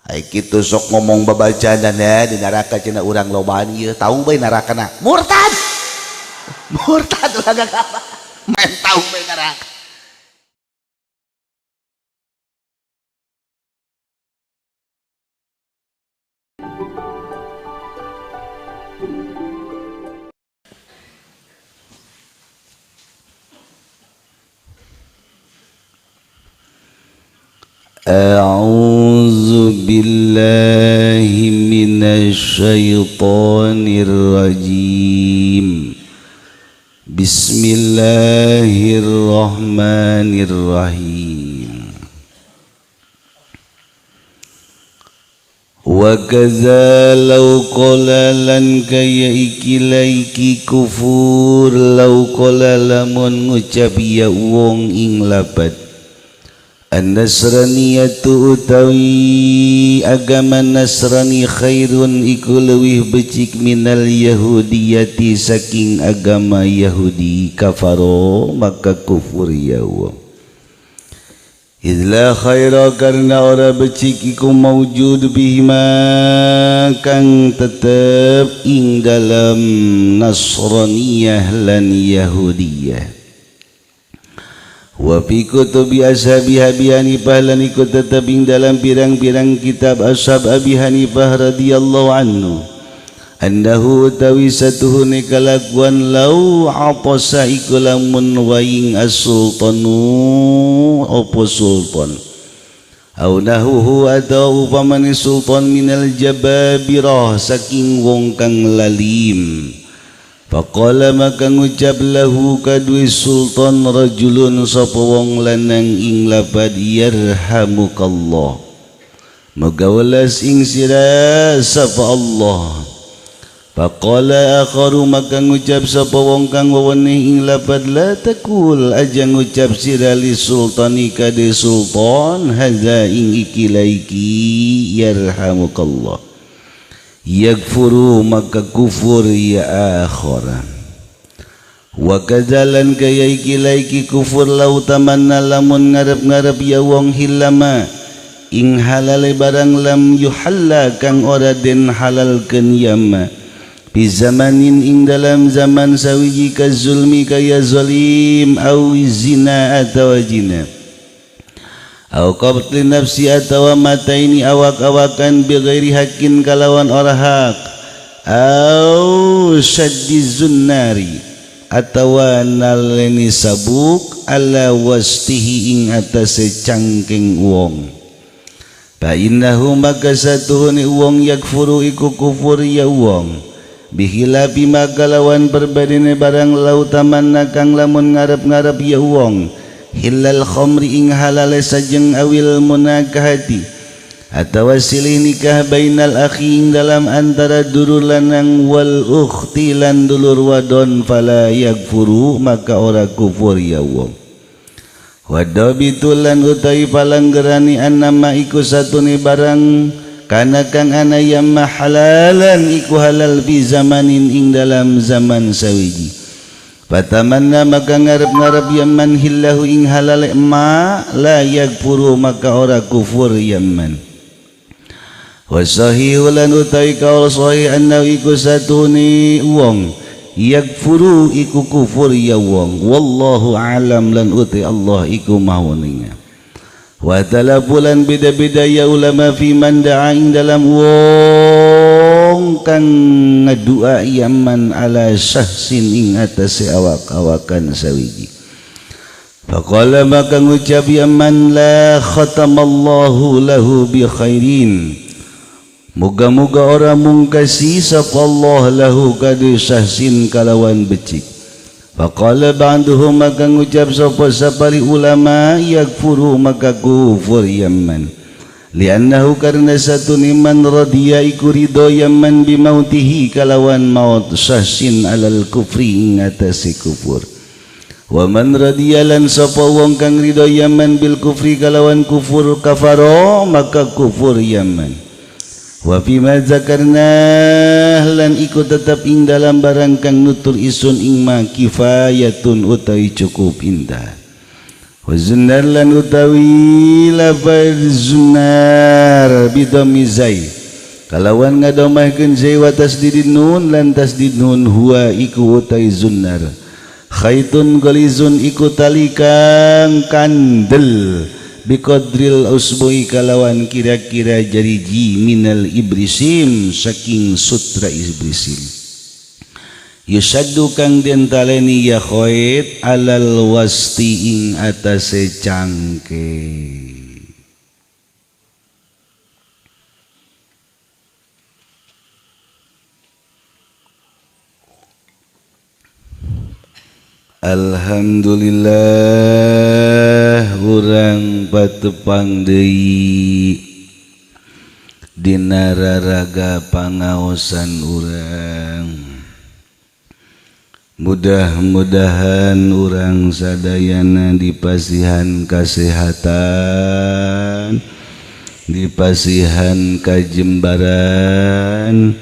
Ai kitu sok ngomong babajanan ya di neraka cenah urang lobaan ieu tahu bae nerakana murtad. Murtad urang apa? Main tahu bae neraka. A'udzu billahi minasy syaithanir rajim. Bismillahirrahmanirrahim. Wa kadza law qala lan kaya iki kufur law qala lamun ngucap ya wong ing lapat An-Nasraniyatu utawi agama Nasrani khairun iku leuwih becik minal Yahudiyati saking agama Yahudi kafaro maka kufur ya wong idla khaira karna ora becik iku maujud bihima kang tetep ing dalam Nasraniyah lan Yahudiyah wa fi kutubi ashabi Abi Hanifah lan ikut tetap ing dalam pirang-pirang kitab ashab Abi Hanifah radhiyallahu anhu annahu utawi satuhune kalakuan lau apasa iku lamun waing as-sultanu apa sultan au nahuhu atau upamane sultan minal jababirah saking wong kang lalim faqala maka ngucap lahu kadui sultan rajulun sapa wong lanang ing lapad yarhamukallah moga welas ing sira sapa Allah faqala akharu maka ngucap sapa wong kang weweneh ing lapad la takul aja ngucap sira li sultani kade sultan hadza ing iki laiki yarhamukallah yakfuru maka kufur ya akhara wa kadzalan kaya iki laiki kufur lau tamanna lamun ngarep-ngarep ya wong hilama ing halale barang lam yuhalla kang ora den halalkeun yama bi zamanin ing dalam zaman sawiji ka zulmi kaya zalim au zina atau zina au qabtli nafsi atawa mataini awak-awakan bighairi haqqin kalawan ora hak au syaddi zunnari atawa naleni sabuk ala wastihi ing atase cangking wong fa innahu maka satuhune wong yakfuru iku kufur ya wong bihilafi maka lawan berbadine barang lautamanna kang lamun ngarep-ngarep ya wong hilal khamri ing halal sajeng awil munakahati atawa silih nikah bainal akhi ing dalam antara dulur lanang wal ukhti lan dulur wadon fala yakfuru maka ora kufur ya wong wadabitul lan utai palanggerani annama iku satune barang kana kang ana yamma halalan iku halal fi zamanin ing dalam zaman sawiji Fatamanna maka ngarep-ngarep yaman hillahu ing halal ma la yakfuru maka ora kufur yaman wasahihu lan utai kaul sahih annahu iku satuni wong yakfuru iku kufur ya wong wallahu alam lan utai Allah iku mahuninga wa talafulan beda-beda ya ulama fi man da'a ing dalam wong kang ngadua yaman ala syahsin ing atase awak-awakan sawiji faqala maka ngucap yaman la khatamallahu lahu bi khairin moga-moga ora mungkasi sapa Allah lahu kadu syahsin kalawan becik faqala ba'duhum maka ngucap sapa sapari ulama yakfuru maka kufur yaman liannahu karena satu niman radhiya iku ridho yaman bimautihi kalawan maut syahsin alal kufri ing atase kufur wa man radhiya lan sapa wong kang ridho yaman bil kufri kalawan kufur kafaro maka kufur yaman wa fima zakarna lan iku tetap ing dalam barang kang nutur isun ing ma kifayatun utawi cukup indah wa zunnar lan utawi lafaz zunnar zunar bidhammi zai kalawan ngadomahkeun zai wa tasdidin nun lan tasdid nun huwa iku utai zunar khaitun galizun iku tali kang kandel biqadril usbui kalawan kira-kira jariji minal ibrisim saking sutra ibrisim yusaddu kang den taleni ya khait alal wasti ing atase cangke Alhamdulillah urang patepang deui dina raraga pangaosan urang mudah-mudahan urang sadayana dipasihan kasehatan dipasihan kajembaran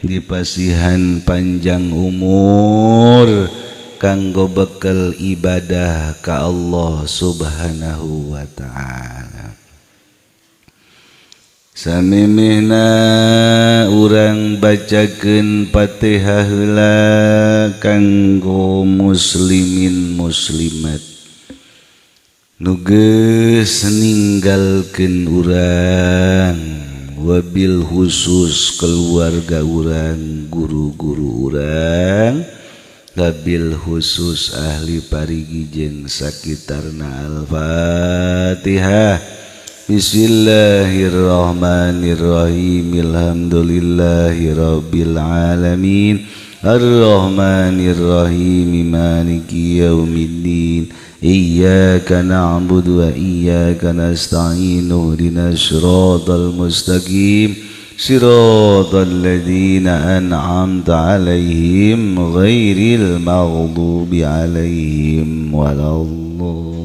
dipasihan panjang umur kanggo bekal ibadah ka Allah subhanahu wa ta'ala samemehna urang bacakeun Fatihah heula kanggo muslimin muslimat nu geus ninggalkeun urang wabil khusus keluarga urang guru-guru urang labil khusus ahli parigi jeung sakitarna al-fatihah bismillahirrahmanirrahim alhamdulillahi rabbil alamin arrahmanirrahim maliki yaumiddin iyyaka na'budu wa iyyaka nasta'in ihdinas siratal mustaqim صراط الذين أنعمت عليهم غير المغضوب عليهم ولا الضالين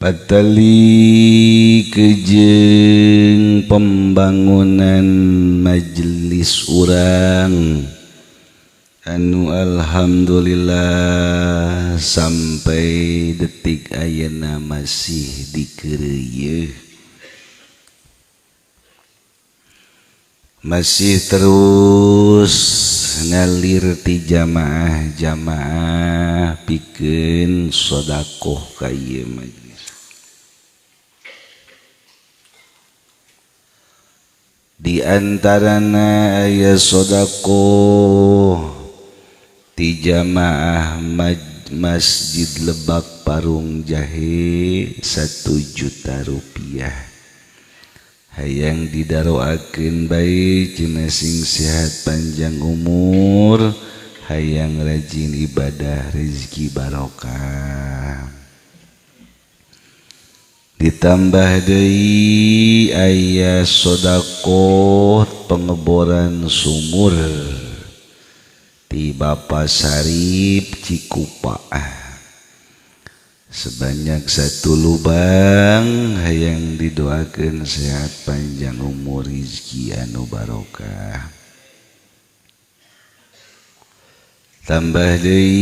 Patali kejeng pembangunan majelis urang anu alhamdulillah sampai detik ayeuna masih dikeureuy masih terus ngalir ti jamaah pikeun sedekah ka ieu majelis di antarana aya sedekah ti jamaah Masjid Lebak Parung Jahe 1 juta rupiah hayang didaroakeun bae cenah sing sehat panjang umur hayang rajin ibadah rezeki barokah ditambah deui aya sedekah pengeboran sumur di Bapak Sarip Cikupa sebanyak 1 lubang hayang didoakeun sehat panjang umur rezeki anu barokah tambah deui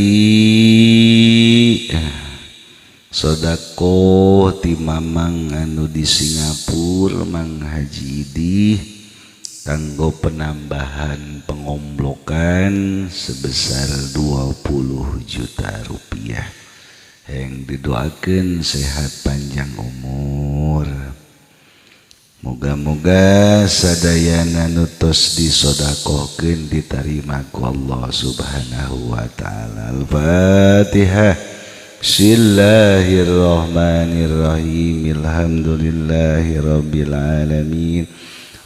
sedekah ti mamang anu di Singapura Mang Haji Idih kanggo penambahan pengomblokan sebesar 20 juta rupiah yang didoakeun sehat panjang umur moga-moga sadayana nu tos disodakohkeun ditarima ku Allah subhanahu wa ta'ala al-fatihah bismillahirrahmanirrahim alhamdulillahi rabbil alamin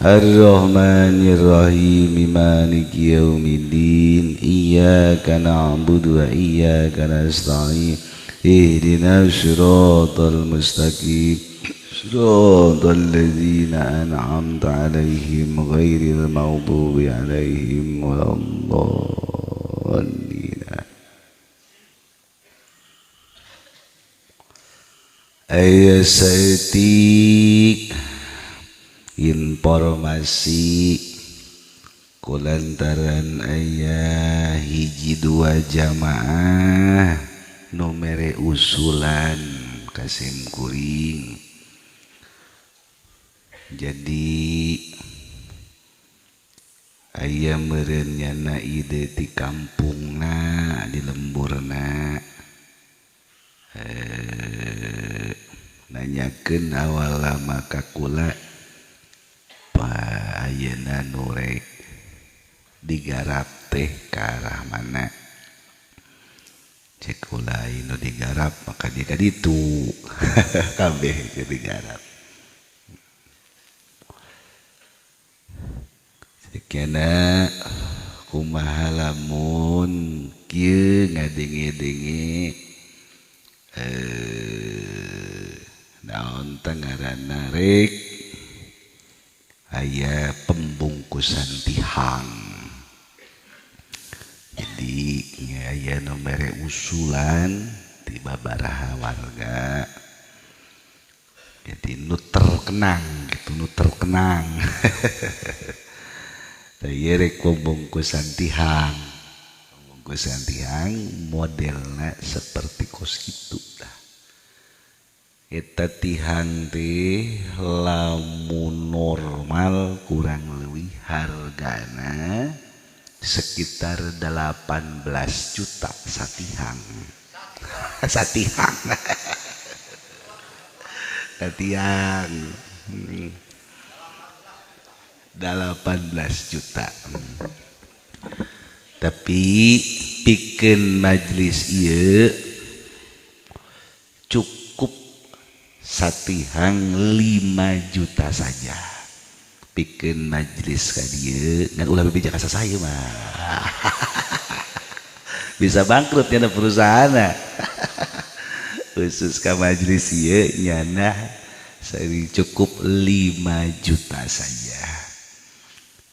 Ar-Rahmanir-Rahim Maliki Yaumiddin Iyyaka na'budu wa iyyaka nasta'in Ihdinas siratal mustaqim Siratal ladzina an'amta 'alaihim ghairil maghdubi 'alaihim waladdallin. Aya saeutik informasi kulantaran aya hiji dua jamaah nu mere usulan kasim kuring. Jadi aya meureun nyana ide di kampungna di lemburna nanyakeun awal lama ka kula pa ayeuna nu rek digarap teh ka arah mana. Cek ulah nu digarap maka dia ka ditu kabeh ge digarap. Sekena kumaha lamun kieu ngadenge-denge naon teh ngaranna rek aya pembungkusan tihang. Jadi aya nu mere usulan di babaraha warga. Jadi nu terkenang gitu, nu terkenang. Taya rek pembungkusan tihang. Pembungkusan tihang modelnya seperti kos itu dah. Eta tihang teh lamun normal kurang leuwih hargana sekitar 18 juta satihang. Satihang. Satihang. 18 juta. Tapi pikeun majelis ieu cukup satihang 5 juta saja. Pikeun majelis ka dieu ngan ulah bebeja ka saya mah. Bisa bangkrut nya perusahaanna. Khusus ka majelis ieu nyana cukup 5 juta saja.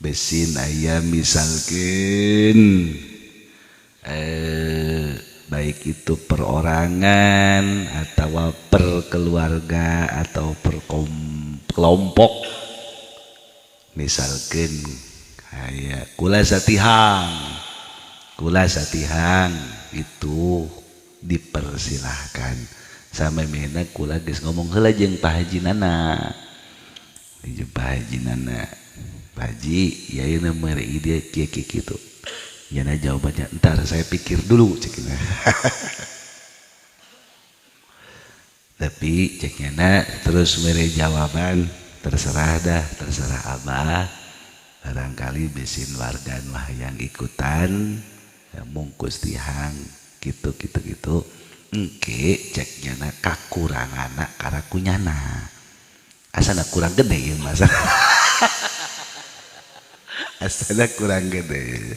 Besin aya misalkan baik itu perorangan atau per keluarga atau per kelompok, misalkan aya kula satihang itu dipersilahkan. Sama mena kula geus ngomong heula jeung Pak Haji Nana. Jeung Pak Haji Nana. Pak Haji, ya ini mere ide kieu kitu. Yana jawabannya, entar saya pikir dulu cekina. Tapi cekina terus mere jawaban, terserah Abah. Barangkali besin warga mah yang ikutan mungkus tihang gitu. Engke cek nyana kakurangana karakunyana. Asana kurang gede ya masa. Asana kurang gede.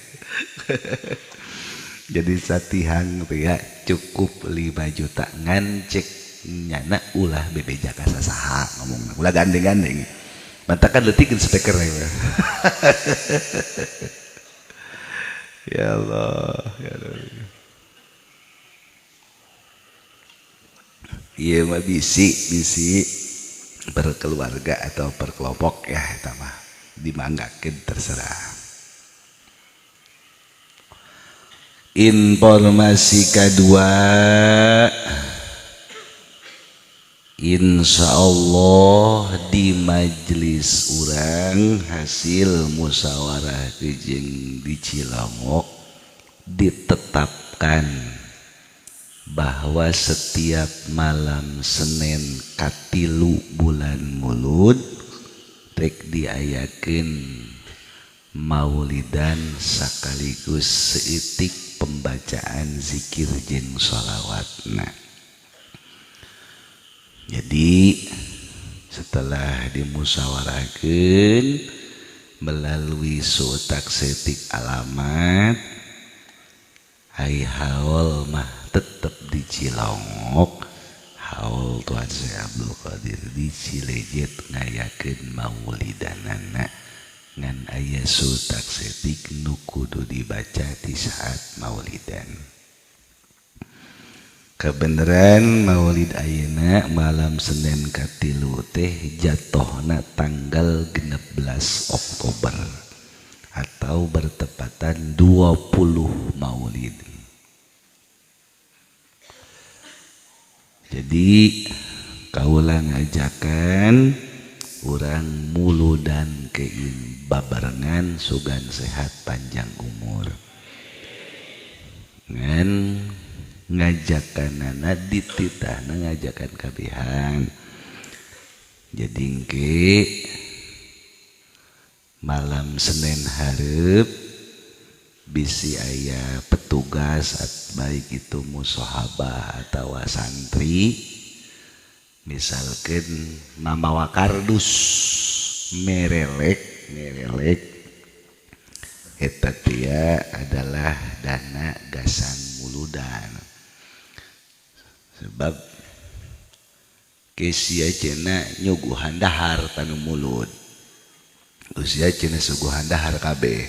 Jadi satihang ya cukup 5 juta ngan cek nyana ulah bebeja ka sasaha ngomongna. Ulah gandeng-gandeng. Mantakan leutikeun speaker ya. Ya Allah, ya Allah. Iya mah bisi berkeluarga atau berkelompok ya eta mah dimanggakeun terserah. Informasi kedua, insyaallah di majelis urang hasil musyawarah jeung di Cilongok ditetapkan bahwa setiap malam Senin katilu bulan Mulud rek diayakeun maulidan sekaligus seutik pembacaan zikir jeung sholawatna. Jadi setelah dimusyawarahkeun melalui sutak setik alamat ai haul mah tetap di Cilongok, haul Tuan Syekh Abdul Qadir di Cilejet ngayakeun maulidanana ngan aya sutak setik nu kudu dibaca di saat maulidan. Kebenaran maulid ayeuna malam Senin katilu teh jatohna tanggal 16 Oktober. atau bertepatan 20 Maulid. Jadi kaula ngajakan urang muludan kein babarengan sugan sehat panjang umur. Ngan ngajakanana dititahna ngajakan kabihan. Jadi engke malam Senin hareup bisi aya petugas baik itu musohabah atau santri misalkan mamawa kardus merelek eta tia adalah dana gasan muludan sebab kesia cenah nyuguhan dahar tanu mulud usia cenah suguhan dahar kabeh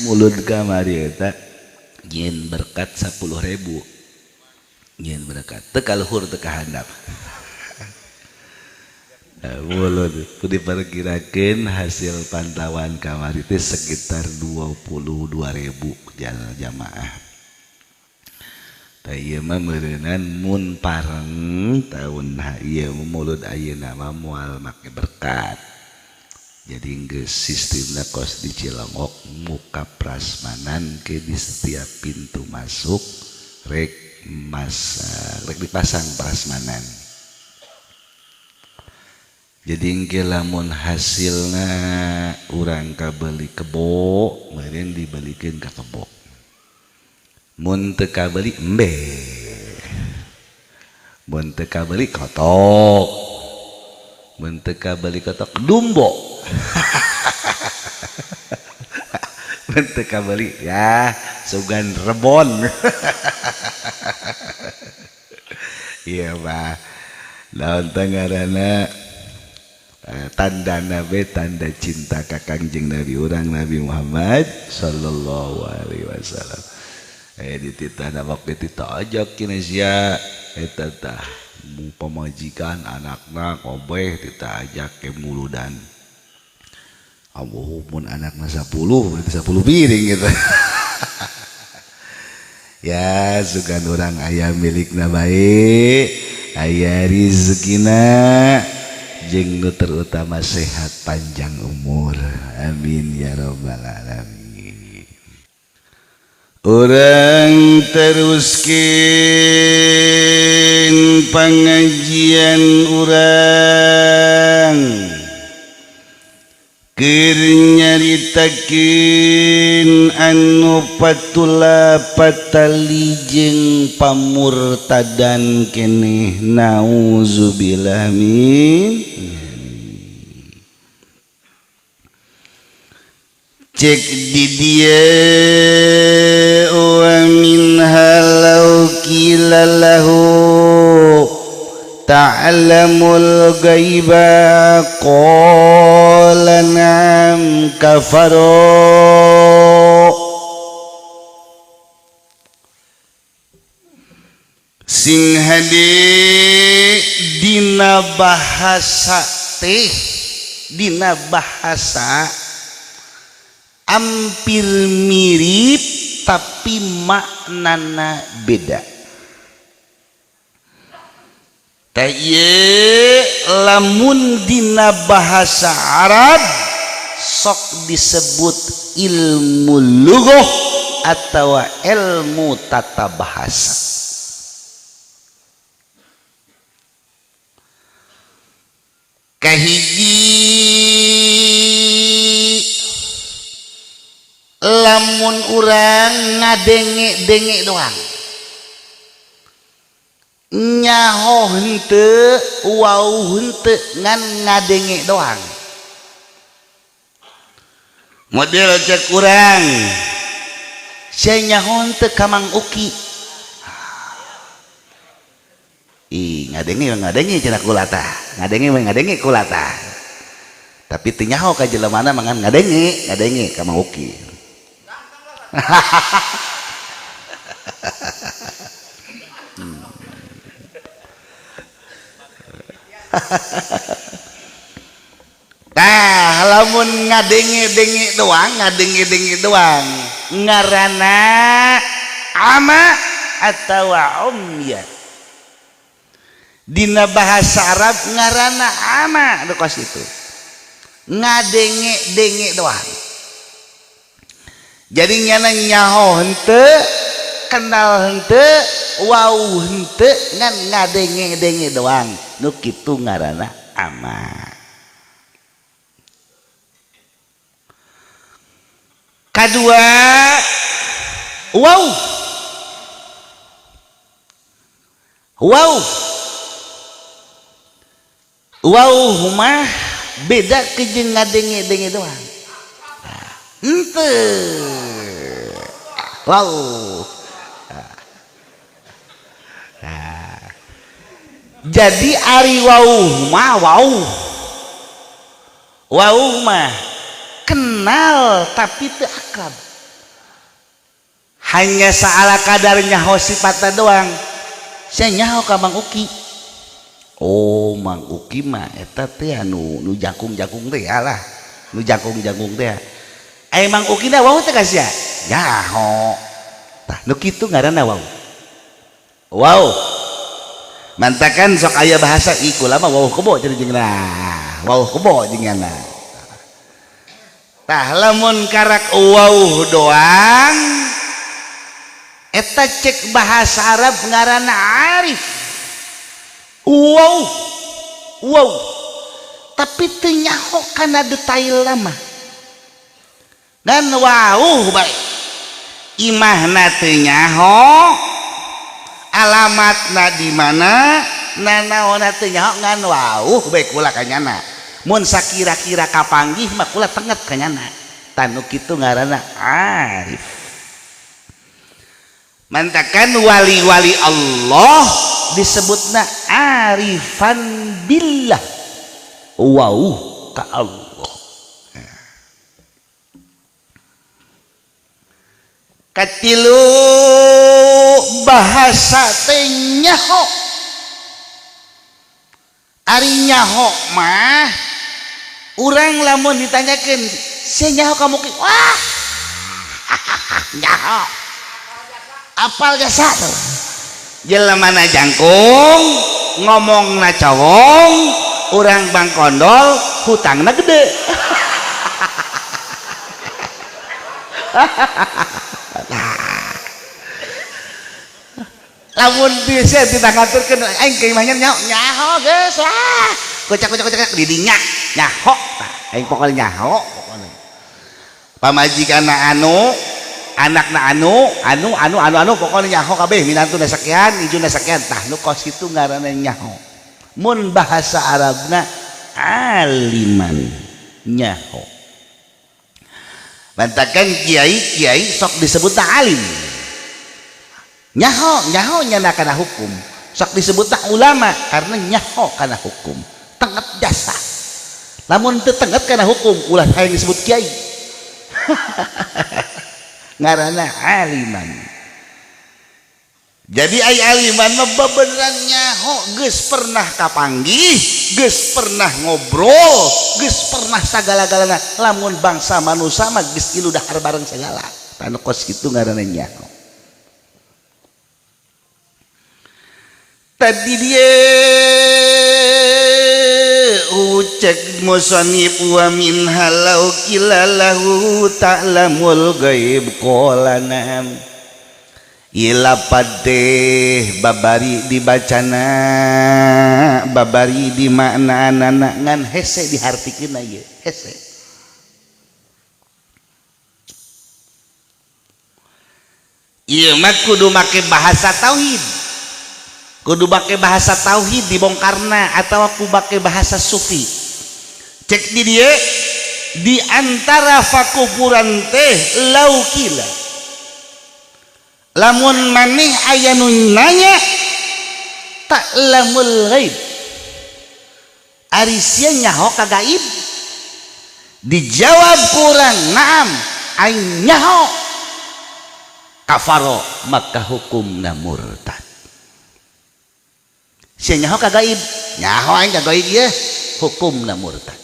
mulud kamari eta nyin berkat 10.000 nyin berkat teu kaluhur teu kahandap mulud diperkirakeun hasil pantauan kamari teh sekitar 22.000 jamaah tah ieu mah meureunan mun pareng taun ieu mulud ayeuna mah moal make berkat. Jadi geus sistemna kos di Cilongok muka prasmanan ke di setiap pintu masuk rek dipasang prasmanan. Jadi engke lamun hasilna urang kabeli kebo meureun dibelikeun ka kebo. Mun teu kabeli embe. Mun teu kabeli kotok. Mun teu kabeli kotok dumbo. Bentuk kabeli ya sugan rebon. Iya Pak daun tangarana tanda nabe tanda cinta ka Kangjeng Nabi urang Nabi Muhammad sallallahu alaihi wasallam dititah waktu dititah ajak kinesia eta tah pamajikan anakna kobeh dititah ajak ke muludan mun anakna 10 berarti 10 piring gitu. Ya sugan orang aya milikna bae aya rizkina jeung nu terutama sehat panjang umur amin ya rabbal alamin. Urang teruskeun pangajian urang keur nyaritakeun anu patula patali jeung pamurtadan keneh nauzubillah min cek di dia wa min halau kilalahu ta'lamul ghaiba qala nam kafaro sing hade dina bahasa teh dina bahasa hampir mirip tapi maknana beda. Taye lamun dina bahasa Arab sok disebut ilmu lughah atau ilmu tata bahasa. Kahiji lamun urang ngadenge-denge doang nyaho henteu wau henteu ngan ngadenge doang model cek urang saya nyaho henteu ka Mang Uki ngadenge cenah kula tah ngadenge kula tah tapi teu nyaho ka jelemana mangan ngadenge ka Mang Uki. Nah ngadenge-denge doang ngaranna ama atau umya. Dina bahasa Arab ngaranna ama kos itu ngadenge-denge doang. Jadi nyana nyaho henteu kenal henteu wau henteu ngan ngadenge-denge doang nu kitu ngaranna ama. Kadua wow mah beda ke jeung ngadenge-denge doang. Henteu wow. Jadi ari wau mah kenal tapi teu akrab, hanya saala kadarnya sifatna doang. Saya nyaho ka Mang Uki. Oh Mang Uki mah eta teh anu nu jakung-jakung teh alah, nu jakung-jakung teh. Mang Uki na wau teh kasih nyaho. Tah nu kitu ngaranna wau. Wow. Mantakan sok aya bahasa iku lama wau kebo jadi jeung wau kebo jeung ngana. Tah lamun karak wau doang eta cek bahasa Arab ngaranna arif. Wow tapi teu nyaho kana detail lama dan wau bae imahna teu nyaho alamatna di mana nanaonna teu nyaho ngan wau bae kula kanyana mun sakira-kira kapanggih mah kula tenget kanyana tanu kitu ngaranna arif. Mantakan wali-wali Allah disebutna arifan billah. Wow ka Allah. Katilu bahasa teh nyaho. Ari nyaho mah urang lamun ditanyakeun, "Si nyaho kamu ki?" Wah. Nyaho. Apal jasa tuh. Jelemana jangkung, ngomongna cowong, urang bangkondol, hutangna gede. Lamun bisa ditangaturkeun aing ke imahnya nyaho geus lah. Kocak didinya nyaho. Aing pokoknya nyaho pokoknya. Pamajikanna anakna anu pokoknya nyaho kabeh minantuna sakean ijuna sakean tah nu kos kitu ngaranna nyaho. Mun bahasa Arabna aliman nyaho. Bantakan kiai sok disebutna alim. Nyaho nyana kana hukum. Sok disebutna ulama karena nyaho kana hukum. Tenget jasa. Lamun teu tenget kana hukum ulah hayang disebut kiai. Ngaranna aliman. Jadi ai aliman mah bebeneran nyaho geus pernah kapanggih, geus pernah ngobrol, geus pernah sagala-galana. Lamun bangsa manusia mah geus ilu dahar bareng segala. Tanu kos kitu ngaranna nyaho. Tadi dia ucap musannif wa min halau kilalahu ta'lamul ghaib qalanam ila padeh babari dibacana babari di makna ngan hese dihartikeun ieu hese. Ieu mah kudu make bahasa tauhid. Kudu pakai bahasa tauhid dibongkarna atau aku pakai bahasa sufi. Cek di dia di antara fakufuran teh laukila. Lamun maneh aya nu nanya ta'lamul ghaib. Ari sia nyaho ka gaib. Dijawab kurang naam aing nyaho. Kafaro maka hukumna murtad. Sia nyaho ka gaib, nyaho aing ka gaib ieu hukumna murtad.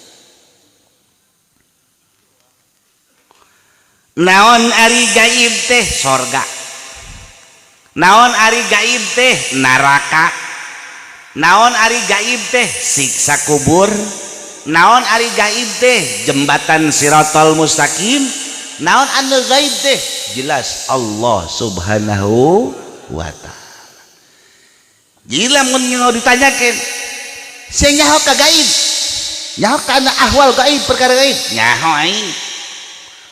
naon ari gaib teh sorga, naon ari gaib teh neraka, naon ari gaib teh siksa kubur, naon ari gaib teh jembatan Siratal Mustaqim, naon anu gaib teh jelas Allah Subhanahu wa ta'ala. Gila mun ditanyakeun sia nyaho ka gaib, nyaho kana ahwal gaib, perkara gaib nyaho aing,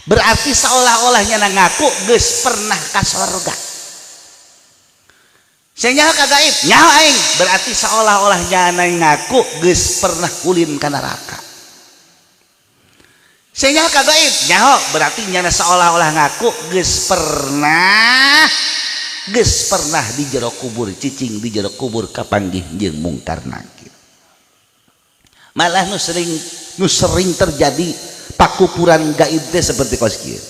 berarti seolah-olahnya ngaku geus pernah ka surga. Sia nyaho ka gaib nyaho aing, berarti seolah-olahnya ngaku geus pernah ulin ka neraka. Sia nyaho ka gaib nyaho, berarti nyana seolah-olah ngaku geus pernah di jero kubur, cicing di jero kubur kapanggih jeung mungkar nakir. Malah nu sering terjadi pakupuran gaib teh seperti kos kieu.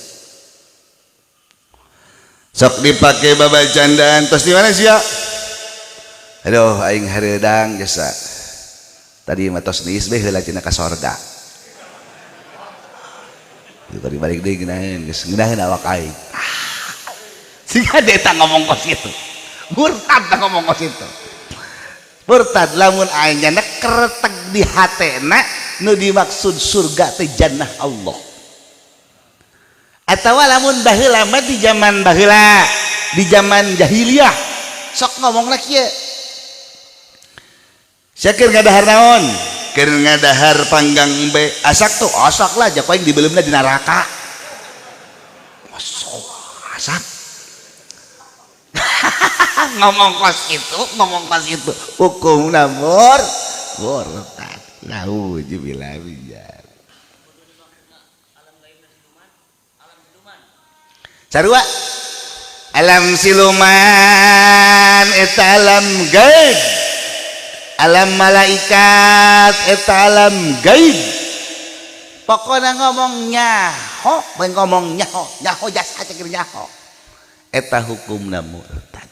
Sok dipake babacandaan tos di mana sia? Aduh aing hareudang jasa. Tadi mah tos niis beh heula cenah ka sorga. Tadi balik deui geunaheun, geus ngeunaheun awak aing. Sehingga dia tak ngomong kos itu, murtad tak ngomong kos itu, murtad lamun aingnya kereteg di hatena nu dimaksud surga teh jannah Allah. Atawa lamun baheula mah di zaman baheula, di zaman jahiliyah sok ngomongna kieu. Sia keur ngadahar naon? Keur ngadahar panggang be asak tuh, asak lah jak aing dibeuleumna di neraka. Asak ngomong kos itu hukum namur murtad naudzubillah bijar. Sarua alam siluman eta alam gaib, alam malaikat eta alam gaib. Pokoknya ngomong nyaho, ngomong nyaho jasa cekir nyaho eta hukumna murtad.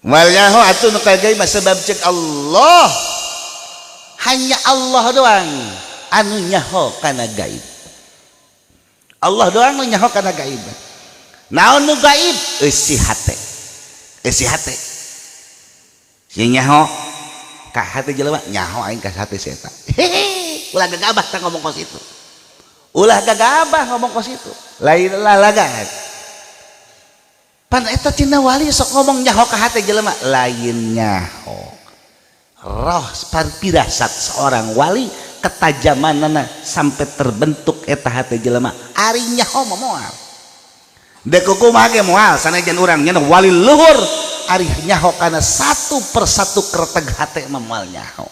Mal nyaho atuh nu kagaib sebab cek Allah, hanya Allah doang anu nyaho kana gaib. Allah doang nu nyaho kana gaib. Naon nu gaib? Eusi hate. Eusi hate. Si nyaho ka hate jelema, nyaho aing ka hate si eta. Hehe, ulah gagabah tah ngomong kos itu. Ulah gagabah ngomong kos itu. Lain lalagan. Pan eta tina wali sok ngomong nyaho ka hate jelema, lain nyaho. Roh pirasat seorang wali ketajamanana sampai terbentuk eta hate jelema. Ari nyaho moal. Dek kumaha ge moal sanajan urang nya wali luhur, ari nyaho kana satu persatu kereteg hate moal nyaho.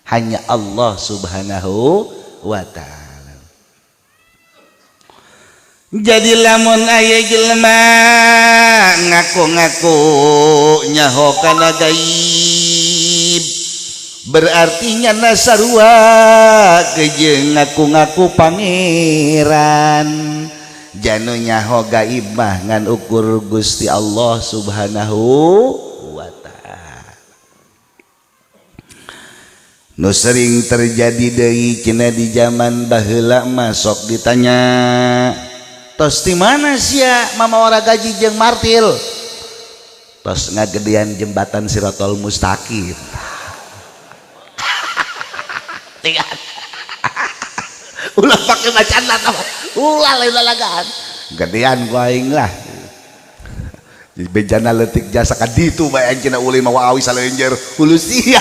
Hanya Allah Subhanahu wa ta'ala. Jadi lamun aya jelema ngaku-ngaku nyaho kana gaib, berarti nyana sarua kejeung ngaku-ngaku pangeran. Janu nyaho gaib mah ngan ukur Gusti Allah Subhanahu wa ta'ala. Nu sering terjadi deui cenah di zaman baheula mah sok ditanya, tos di mana sia mama ora gaji jeung martil? Tos ngagedean jembatan Siratal Mustaqim. Lihat. Ulah pake bacaan lah, ulah lain lalagaan. Gedean ku aing lah. Di bejana leutik jasa ka ditu bae anjeunna uli mawa awi salenjer hulu sia.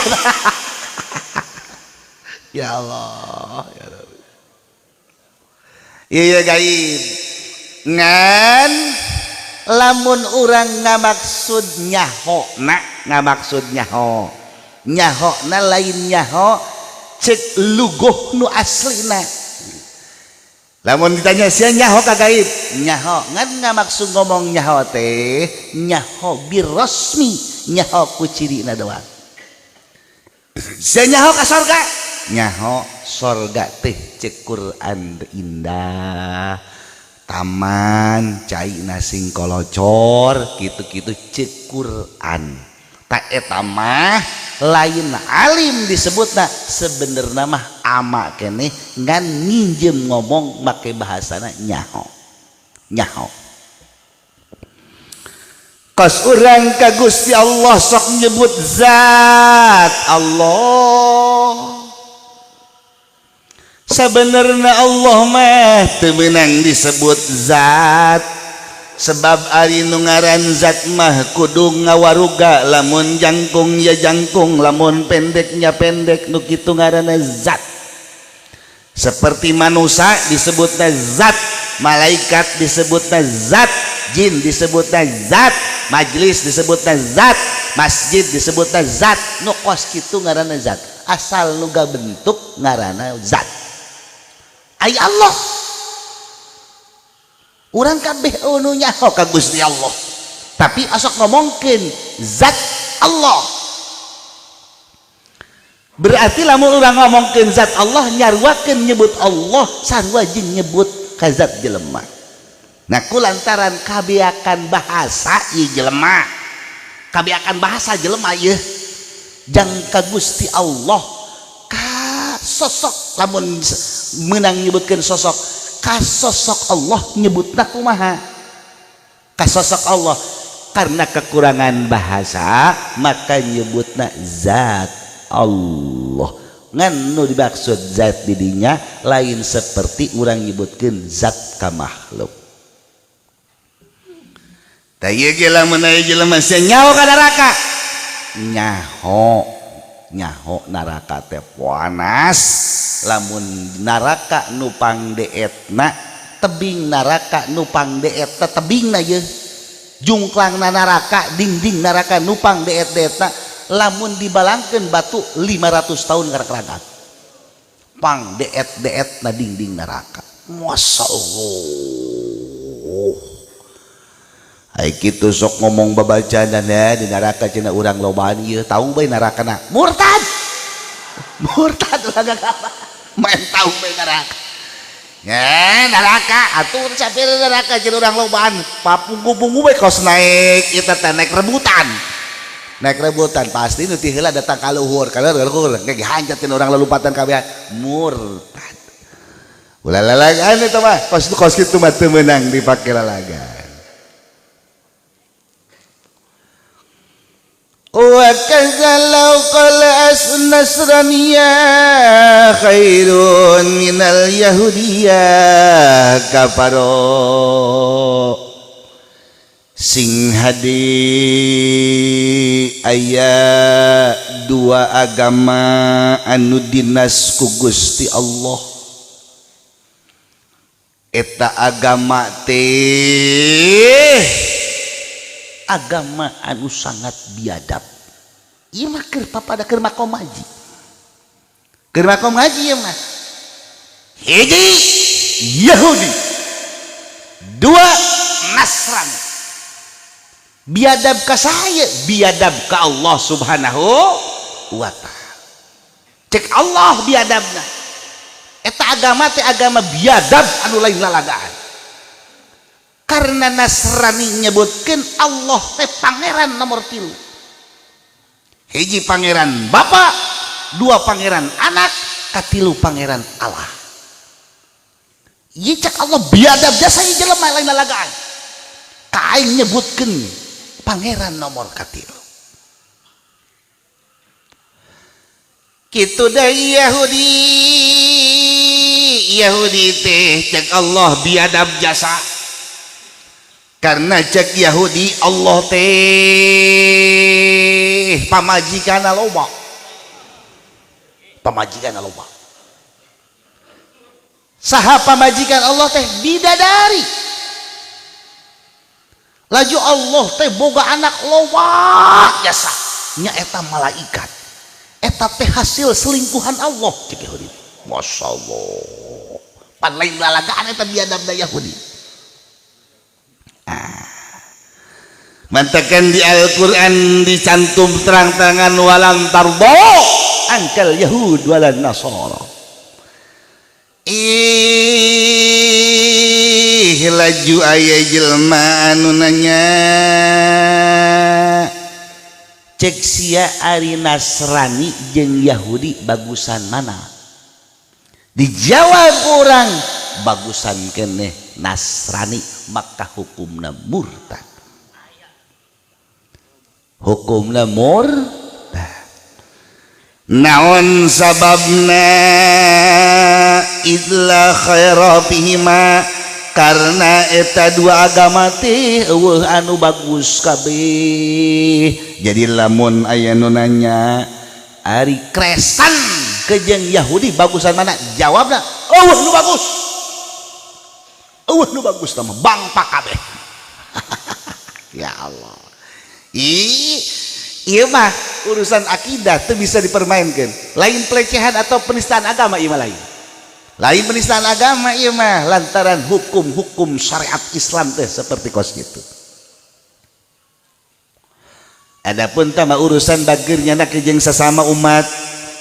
Ya Allah, ya Rabbi. Iya gaib. Ngan lamun urang ngamaksud nyaho na lain nyaho cek lugoh nu aslina. Lamun ditanya sia nyaho ka gaib, nyaho ngan ngamaksud ngomong nyaho teh nyaho birosmi, nyaho ku cirina doang. Sia nyaho ka sorga, nyaho sorga teh cek Quran indah, taman cai nasing kolocor gitu-gitu cek Quran. Tak eta mah lain alim disebutna sebenarnya mah ama keneh ngan nginjem ngomong make bahasana nyaho nyaho kos urang ka Gusti Allah sok nyebut zat Allah sebenarnya Allah mah teu meunang disebut zat sebab ari nu ngaran zat mah kudu ngawaruga lamun jangkung ya jangkung lamun pendeknya pendek nu kitu ngaranna zat seperti manusia disebutna zat malaikat disebutna zat jin disebutna zat majlis disebutna zat masjid disebutna zat nu kos kitu ngaranna zat asal nu bentuk ngaranna zat ai Allah urang kabeh nu nyaho ka Gusti Allah tapi asok ngomongkeun zat Allah berarti lamun urang ngomongkeun zat Allah nyaruakeun nyebut Allah sarua jeung nyebut ka zat jelema nah kulantaran kabeakan bahasa ieu jelema kabeakan bahasa jelema ieu jang ka Gusti Allah ka sosok lamun meunang nyebutkeun sosok ka sosok Allah nyebutna kumaha ka sosok Allah karena kekurangan bahasa maka nyebutna zat Allah ngan nu dimaksud zat didinya lain seperti urang nyebutkeun zat ka makhluk da ieu ge lamun aya jelema nyaho ka neraka nyaho neraka teh panas lamun neraka nupang deetna tebing neraka nupang deetna tebingna ye jungklangna neraka dinding neraka nupang deet-deetna lamun dibalangkeun batu 500 tahun ngarak-ragat pang deet-deetna dinding neraka masyaallah ai kitu sok ngomong babacana di neraka cenah urang lobaan ieu tahu bae nerakana murtad urang agama main tahu bae neraka ya neraka atuh sapir neraka cenah urang lobaan papunggu-punggu bae kos naik eta teh naik rebutan pasti nu ti heula datang ka luhur ge hancat urang lalupatan kabeh murtad ulah lalagaan eta mah kos kitu mah teu meunang dipake lalagan wa kazalau qala nasraniyah khairun minal yahudiyah kafaro sing hadi aya dua agama anu dinas ku Gusti Allah eta agama teh agama anu sangat biadab ieu mah keur papada keur makom ngaji ieu mah hiji Yahudi dua Nasrani biadab ka saya biadab ka Allah subhanahu wa ta'ala cek Allah biadabna eta agama teh agama biadab anu lain lalagaan karena Nasrani nyebutkeun Allah teh pangeran nomor 3 hiji pangeran Bapa dua pangeran anak katilu pangeran Allah ieu cek Allah biadab jasa ieu jelema lain lalagaan ka aing nyebutkeun pangeran nomor katilu kitu deui Yahudi teh cek Allah biadab jasa karena cek Yahudi Allah teh pamajikan loba saha pamajikan Allah teh bidadari laju Allah teh boga anak loba jasa nya eta malaikat eta teh hasil selingkuhan Allah cek Yahudi masyaallah pan lain lalagaan eta biadabna Yahudi mantakan di Al-Quran dicantum terang-terangan walan tarbo angkal Yahud walan Nasara laju aya jelma anu nanya cek sia ari Nasrani jeung Yahudi bagusan mana? Dijawab orang bagusan keneh Nasrani, maka hukumna murtad. Hukumna murtad. Naon sababna? Idla khaira fihima, karena eta dua agama teh eueuh anu bagus kabeh. Jadi lamun aya nu nanya ari Kristen kejeng Yahudi bagusan mana? Jawabna eueuh nu bagus. Eueuh nu bagus mah bangpa kabeh. Ya Allah. Iya mah urusan akidah itu bisa dipermainkan. Lain pelecehan atau penistaan agama iya mah lain. Lain penistaan agama iya mah lantaran hukum-hukum syariat Islam teh seperti kos gitu. Adapun tama urusan bagirnya nak jeung sesama umat,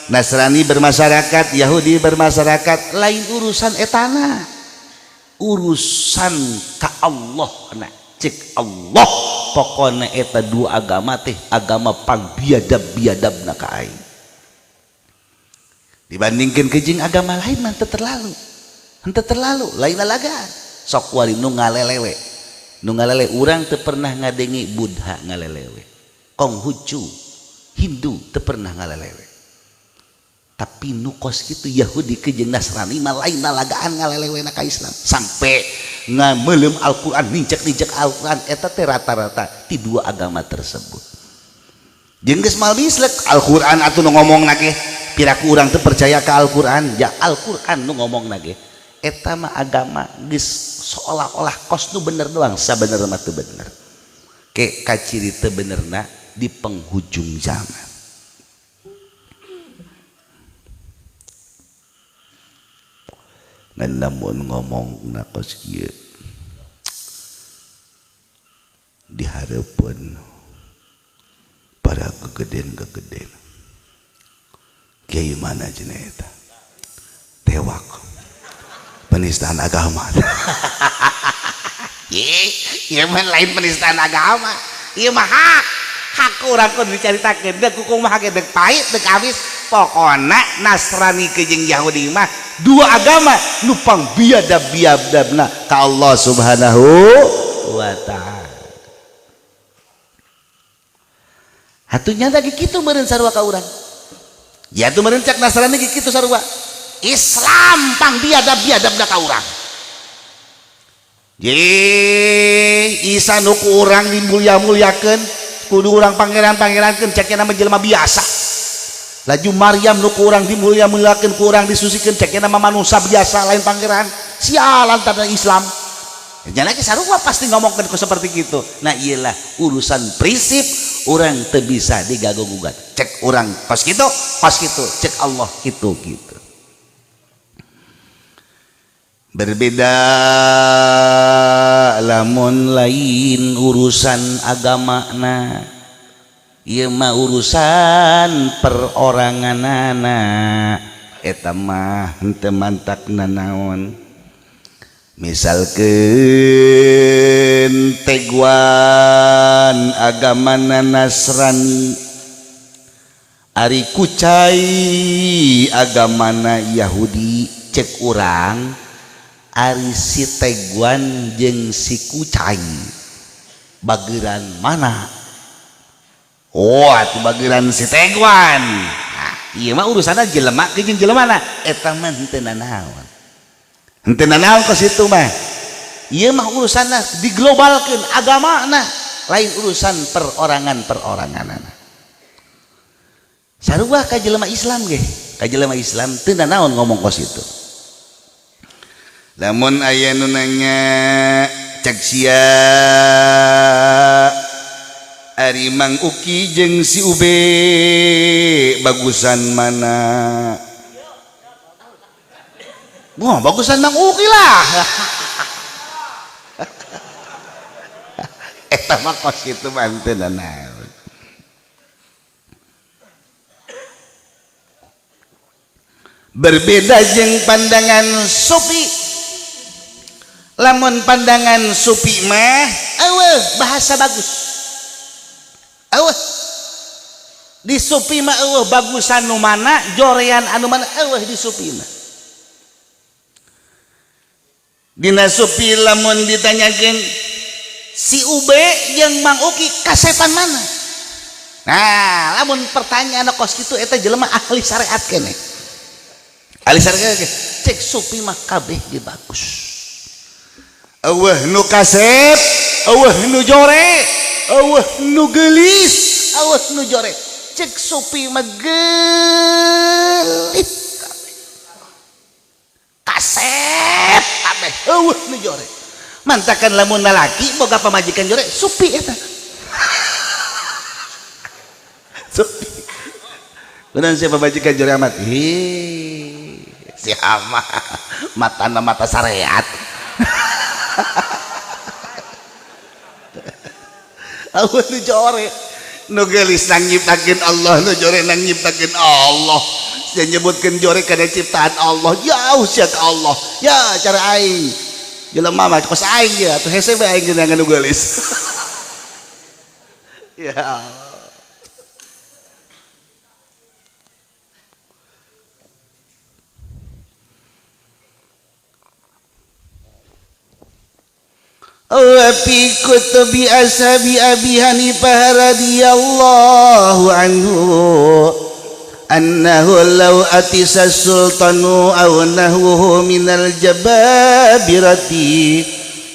Nasrani bermasyarakat, Yahudi bermasyarakat, lain urusan etana. Urusan ka Allah na. Cek Allah pokoknya eta dua agama teh agama pang biadab-biadabna ka aing. Dibandingkan kejeng agama lain mah teu terlalu. Henteu terlalu, lain lalagaan. Sok wari nu ngalelewe. Nu ngalelewe urang teu pernah ngadengi Buddha ngalelewe. Konghucu Hindu teu pernah ngalelewe. Tapi nu kos kitu Yahudi kejeng Nasrani mah lain lalagaan ngalelewena ka Islam. Sampai ngameulem Al-Qur'an, nincek-nincek Al-Qur'an eta teh rata-rata ti dua agama tersebut. Jeung geus mal bislek Al-Qur'an atuh nu ngomongna ge piraku urang teu percaya ka Al-Qur'an, ja Al-Qur'an nu ngomongna ge eta mah agama geus seolah-olah kos nu bener doang, sabenerna mah teu bener. Ke kaciri teu benerna di penghujung zaman. Dan namun ngomong nakos kieu dihareupeun para gegeden-gegeden kiai mana cenah eta tewak penistaan agama. Ieu mah lain penistaan agama, ieu mah hak urang kudu dicaritakeun deuk kuku mah ge deuk pahit deuk abis. Pokona Nasrani kejeng Yahudi mah dua agama nupang biadab-biadabna ka Allah Subhanahu wa ta'ala. Hatunya lagi kitu meureun sarua ka urang. Ya tuh meureun cak Nasrani ge kitu sarua. Islam pang biadab-biadabna ka urang. Ye Isa nu ku urang dimulya-mulyakeun, kudu urang pangeran-pangerankeun cek nama jelema biasa. Laju Maryam nu ku urang dimulya-mulyakeun, ku urang disusikeun cek nama manusia biasa lain pangeran. Sialan tanda Islam. Nya ge sarua pasti ngomongkeun ku seperti gitu. Nah iyalah urusan prinsip urang teu bisa diganggu-gugat. Cek urang pas kitu, cek Allah kitu. Berbeda lamun lain urusan agamana, ieu mah urusan peroranganana, eta mah henteu mantakna naon. Misalkeun teguan agamana Nasrani, ari kucai agamana Yahudi, cek urang ari si teguan jeung si kucai bageran mana? Oh atuh bageran si teguan. Nah, ieu mah urusanna jelema ke jeung jelemana eta mah henteu nanaon. Henteu nanaon ka situ mah. Ieu mah urusanna diglobalkeun agamana, lain urusan perorangan-peroranganana. Sarua ka jelema Islam ge, ka jelema Islam teu nanaon ngomong ka situ. Lamun aya nu nanya cek sia ari Mang Uki jeung si Ube bagusan mana? Wah, bagusan Mang Uki lah. Eta mah kos kitu mah teu nanaon. Berbeda jeung pandangan sufi. Lamun pandangan sufi mah eueuh bahasa bagus. Eueuh Di supi mah bagusan nu mana, jorean anu mana di supi mah. Dina supi lamun ditanyakeun si Ube jeung Mang Uki kasepan mana? Nah, lamun pertanyaan kos kitu eta jelema ahli syariat keneh. Ahli syariat cek supi mah kabeh ge bagus. Eueuh nu kasep, eueuh nu jore, eueuh nu geulis, eueuh nu jore. Cek supi mah geulis kabeh. Kasep kabeh, eueuh nu jore. Mantakan lamun lalaki boga pamajikan jore, supi eta. Supi. Benar siapa pamajikan jore amat? Si ama matana mata syariat. Eueuh nu jore. Nu geulis nang nyiptakeun Allah, nu jore nang nyiptakeun Allah. Sia nyebutkeun jore kana ciptaan Allah, jauh sia ka Allah. Ya cara aing. Jelema mah kos aing ya, atuh hese bae aing geus nu geulis. Ya Allah. Wa fi kutubi ashabi Abi Hanifah radhiyallahu anhu annahu law atisa sultanu aw nahwuhu minal jababirati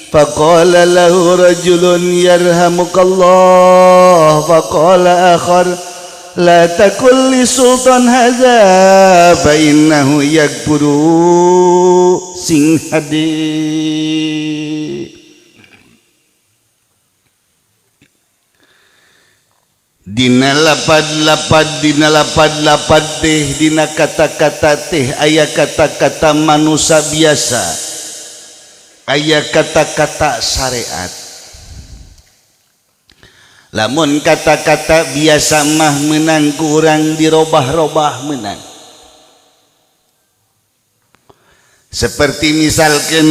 faqala lahu rajulun yarhamukallah faqala akhar la takul li sultan hadza fa innahu yakburu sing hadi. Dina lapad-lapad teh dina kata-kata teh aya kata-kata manusia biasa, aya kata-kata syariat. Lamun kata-kata biasa mah menang kurang dirobah-robah menang. Seperti misalkan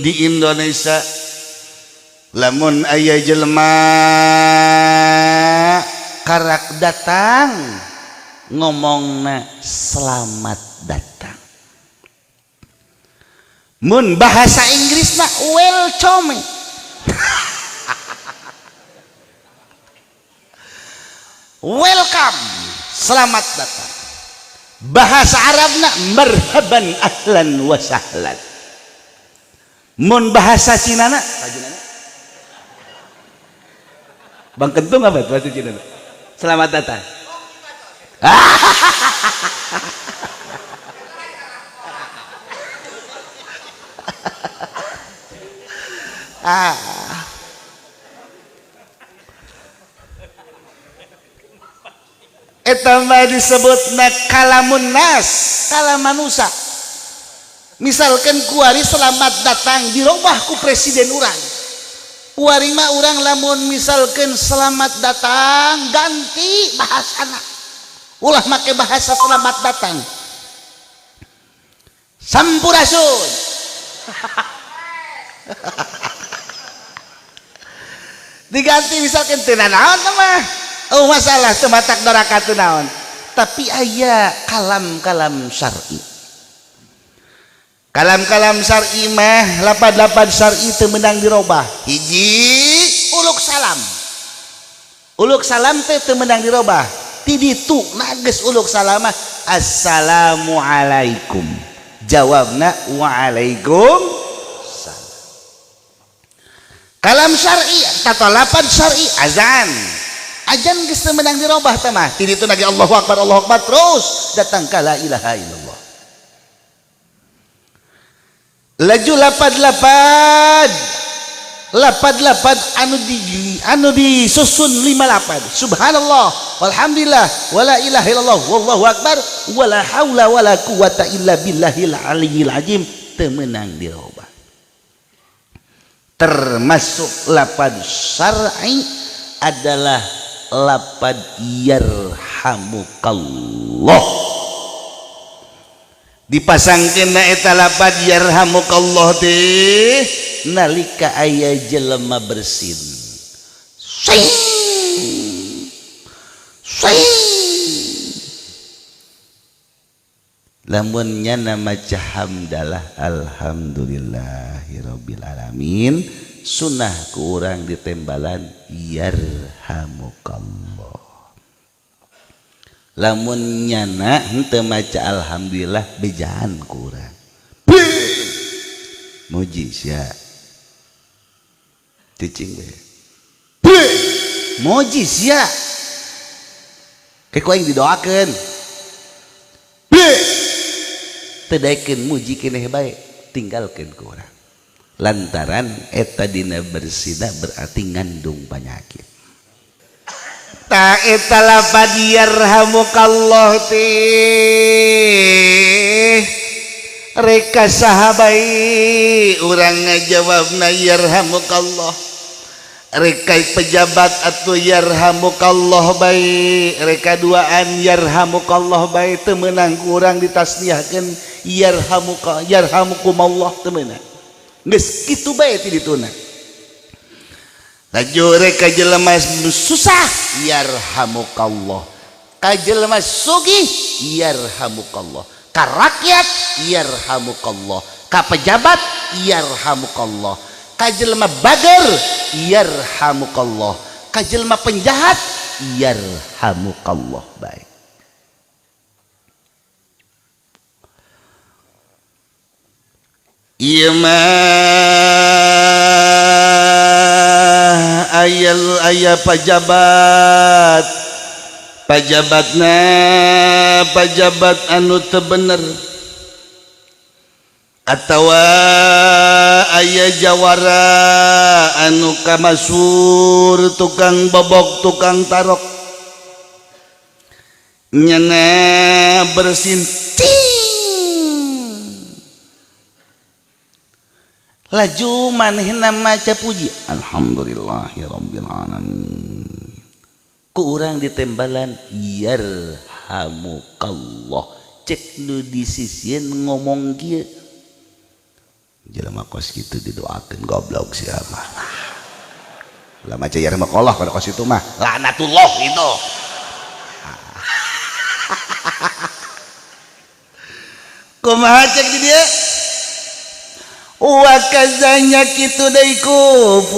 di Indonesia lamun aya jelema karak datang ngomongna selamat datang, mun bahasa Inggrisna welcome. Welcome, selamat datang. Bahasa Arabna marhaban ahlan wa sahlan. Mun bahasa Cinana Bang Kentung apa bahasa Cina? Selamat datang. Eta mah disebutna kalamun nas, kalam manusia. Misalkan kuari selamat datang dirobah ku presiden urang. Kuari mah urang lamun misalkan selamat datang ganti bahasana. Ulah make bahasa selamat datang. Sampurasun. Diganti misalkan teu naon mah. Oh masalah teu matak doraka teu naon. Tapi aya kalam-kalam syar'i. Kalam-kalam syar'i mah lapad-lapad syar'i teu meunang dirobah. Hiji uluk salam. Uluk salam teu meunang dirobah. Ti ditu nageus uluk salam mah assalamu alaikum. Jawabna waalaikum salam. Kalam syar'i tata lapad syar'i azan. Azan geus teu meunang dirobah teh mah. Ti ditu nage Allahu akbar terus datang ka la ilaha illallah. Laju lapad anu disusun 5 lapad. Subhanallah walhamdulillah wala ilaha illallah wallahu akbar wala haula wala quwata illa billahil aliyil azim teu meunang dirobah. Termasuk lapad syar'i adalah lapad yarhamukallah. Dipasangkeun na eta lapad yarhamukallah teh nalika aya jelema bersin. lamunnya nama hamdalah alhamdulillahirabbil alamin sunnah ku urang ditembalan yarhamukallah. Lamun nyana henteu maca alhamdulillah bejaan ku urang muji sia cicing we muji sia kayak aing didoakeun teu daekeun muji keneh bae tinggalkeun ku urang lantaran eta dina bersina berarti ngandung penyakit. Ta eta lapad yarhamukallah teh reka sahabai urang ngajawabna yarhamukallah reka pejabat atuh yarhamukallah bae reka duaan yarhamukallah bae teu meunang ku urang ditasniahkeun yarhamukumallah teu meunang geus kitu bae ti dituna. Laju reka jelema susah yarhamukallah ka jelema sugih yarhamukallah ka rakyat yarhamukallah ka pejabat yarhamukallah ka jelema bager yarhamukallah ka jelema penjahat yarhamukallah baik. Ieu mah aya pajabatna pajabat anu teu bener atawa aya jawara anu kamasur tukang bobok tukang tarok nyana bersin laju manehna maca puji alhamdulillahirabbil alamin ku urang ditembalan yarhamukallah cek nu disisieun ngomong kieu jelema kos kitu didoakeun goblok siapa lah maca yarhamukallah pada kos itu mah laknatullah itu kumaha cek di dieu wa kazanya kitu deui kufur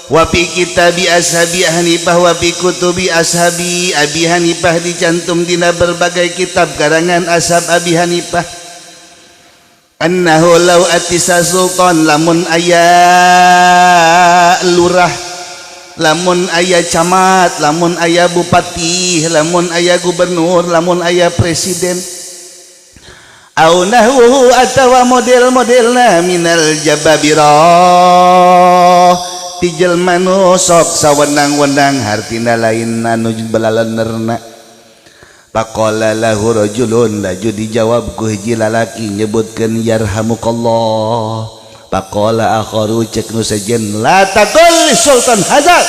wa fi kitabi ashabi Hanifah wa fi kutubi ashabi Abi Hanifah dicantum dina berbagai kitab karangan ashab Abi Hanifah annahu law atisa sultan lamun aya lurah lamun aya camat lamun aya bupati lamun aya gubernur lamun aya presiden au nahwu atawa model-modelna minal jababirah ti jelma nu sok sawenang-wenang hartina lain anu belalenerna faqala lahu rajulun laju dijawab ku hiji lalaki nyebutkeun yarhamukallah faqala akharu cek nu sejen la taqul sultan hazal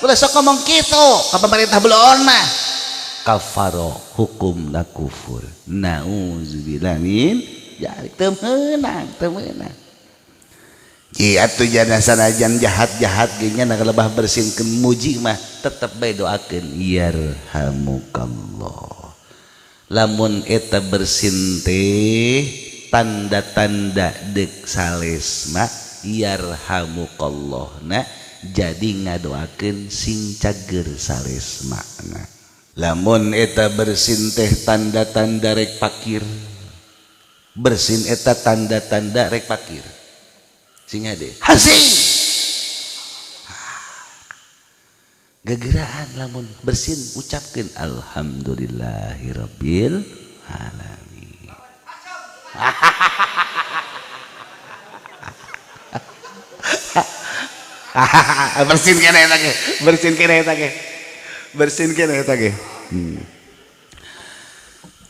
ulah sok ngomong kitu ka pemerintah beloon mah kafaro hukum na kufur nauzubillah min jalik teu meunang ji atuh jana sanajan jahat-jahat ge nya lebah bersihkeun muji mah tetep bae doakeun yarhamukallah lamun eta bersin teh tanda-tanda deuk salesna yarhamukallah jadi ngadoakeun sing cager salesna lamun eta bersin teh tanda-tanda rek fakir bersin eta tanda-tanda rek fakir sing hade hasing gegeraan lamun bersin ucapkeun alhamdulillahirabbil alamin bersin keneh eta ge bersin keneh eta ge bersin keneh eta ge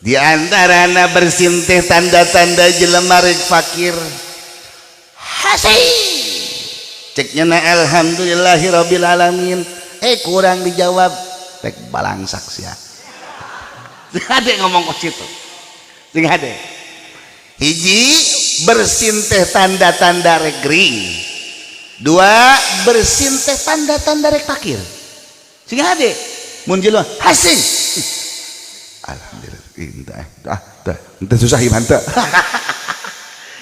di antarana bersin teh tanda-tanda jelema rek fakir hasing ceknya na alhamdulillahirabbil alamin kurang dijawab rek balangsak sia sing ade ngomong ke situ sing ade hiji bersin teh tanda-tanda rek gering dua bersin teh tanda-tanda rek fakir sing ade mun jelema hasing alhamdulillah indah susah iman teh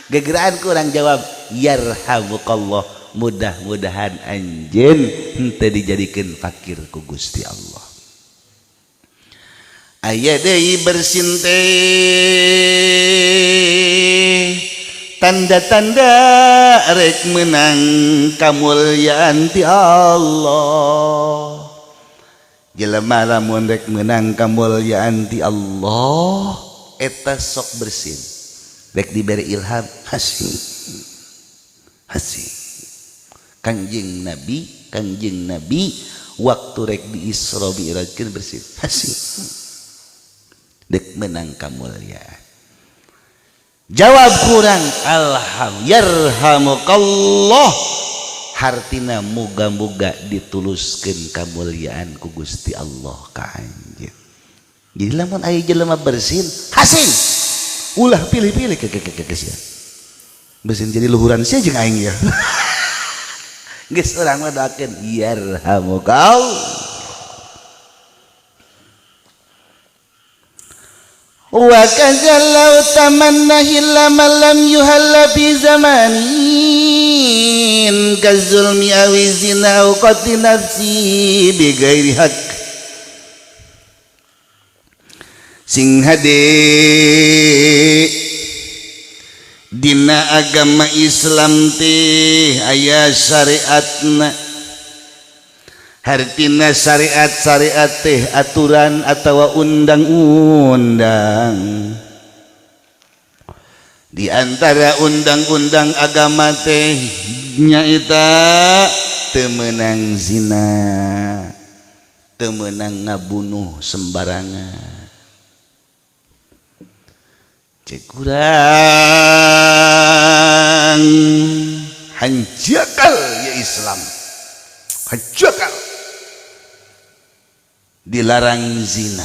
gegeraan kurang jawab yarhamukallah mudah-mudahan anjeun henteu dijadikeun fakir ku Gusti Allah. Aya deui bersin teh tanda-tanda rek menang kamulyaan ti Allah. Jelema lamun rek menang kamulyaan ti Allah eta sok bersin rek diberi ilham hasing kanjeng Nabi waktu rek di Isra Mi'rajkeun bersin hasing dek menang kamulyaan. Jawab kurang yarhamukallah hartina muga-muga dituluskeun kamulyaan ku Gusti Allah ka anjeun. Jadi lamun aya jelema bersin hasing ulah pilih-pilih ke sia bersin jadi luhuran sia jeung aing ya geus urang mah doakeun yarhamukallah. Wa kazalau tamanna hilama lam yuhalla fi zamanin kazulmi awi zina au qatli nafsi bi ghairi haq sing hade dina agama Islam teh aya syariatna hartina syariat teh aturan atawa undang-undang. Di antara undang-undang agama teh nyaeta teu meunang zina, teu meunang ngabunuh sembarangan. Cek urang hanjakal ya Islam, hanjakal dilarang zina.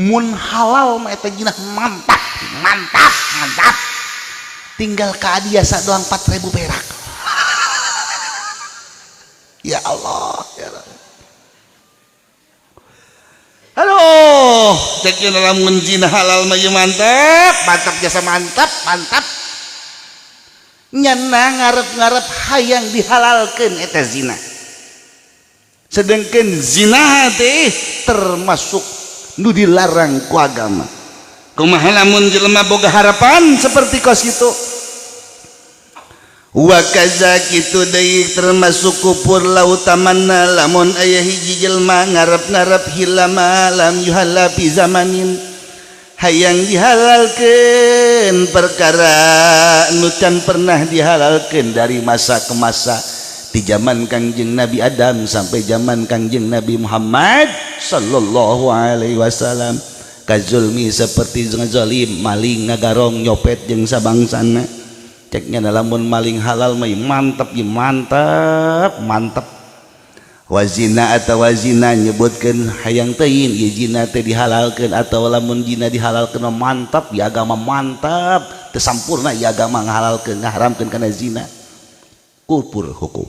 Mun halal mah eta zina mantap. Tinggal kaadiasa doang 4.000 perak. Ya Allah, ya Allah. Aduh, cek lamun zina halal mah mantap jasa mantap. Nyana ngarep-ngarep hayang dihalalkeun eta zina. Sedengkeun zina teh termasuk nu dilarang ku agama. Kumaha lamun jelema boga harapan seperti kos kitu. Wa kaza kitu deui termasuk kufur lautamanna lamun aya hiji jelema ngarep-ngarep hilama lam yuhalla fi zamanin hayang dihalalkeun perkara nu can pernah dihalalkeun dari masa ke masa di zaman Kangjeng Nabi Adam sampai zaman Kangjeng Nabi Muhammad sallallahu alaihi wasallam. Kazulmi seperti zalim, maling, ngagarong, nyopet jeung sabangsana. Ceknya lamun maling halal mah mantap. Wazina atau wazina nyebutkeun hayang teuing ieu zina teh dihalalkeun atau lamun zina dihalalkeun mantap di agama mantap teu sampurna ieu agama ngahalalkeun ngaharamkeun kana zina kufur hukum.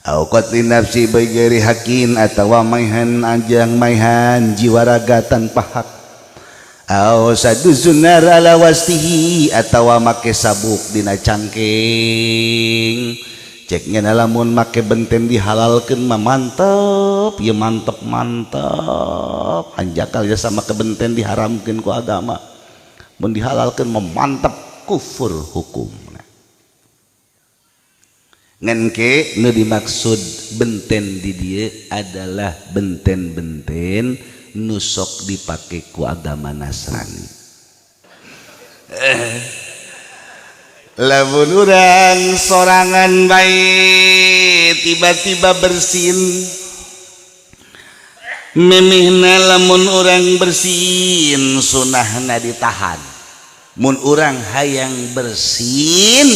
Au qatli nafsi bighairi haqqin atawa maihan anjang maihan jiwa raga tanpa hak. Au saduzunar ala wastihi atawa make sabuk dina cangking. Ceknya lamun make benten dihalalkeun mah mantep, ya mantep hanjakal ya sama kebenten diharamkeun ku agama. Mun dihalalkeun mah mantep kufur hukum. Ngan ke nu dimaksud benten di dieu adalah benten-benten nu sok dipake ku agama Nasrani. Lamun urang sorangan bae tiba-tiba bersin memehna lamun urang bersin sunahna ditahan. Mun urang hayang bersin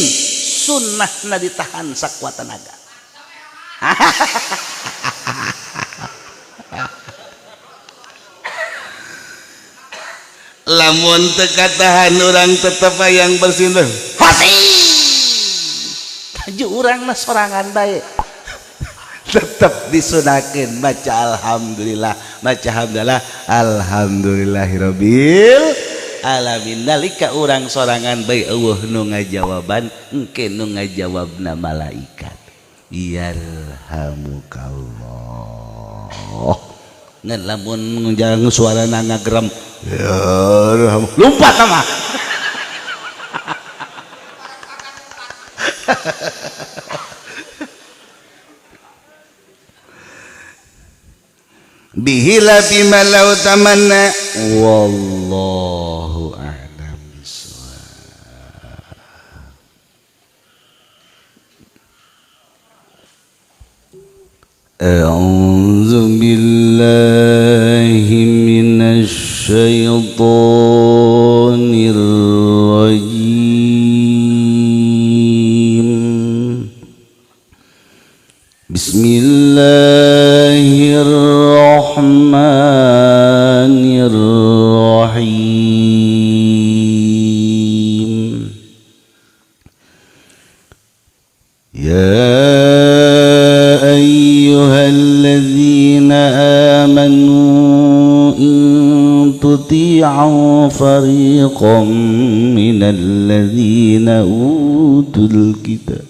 sunnahna ditahan sakuat tenaga. Lamun teu katahan urang tetep hayang bersin hati Aju urang mah sorangan bae. Tetap disunahkeun maca alhamdulillah, maca hamdalah alhamdulillahirabbil alamin. Nalika urang sorangan bae eueuh nu ngajawaban, engke nu ngajawabna malaikat. Yarhamukallah. Ngan lamun jangan suarana ngagrem, ya lompat mah. Bihila bima law tamanna wallahu a'lam bissawab. A'udzu billahi minasy syaithanir rajim. Bismillahirrahmanirrahim. Ya ayyuhalladzina amanu in tuti'u fariqam minalladzina utul kitab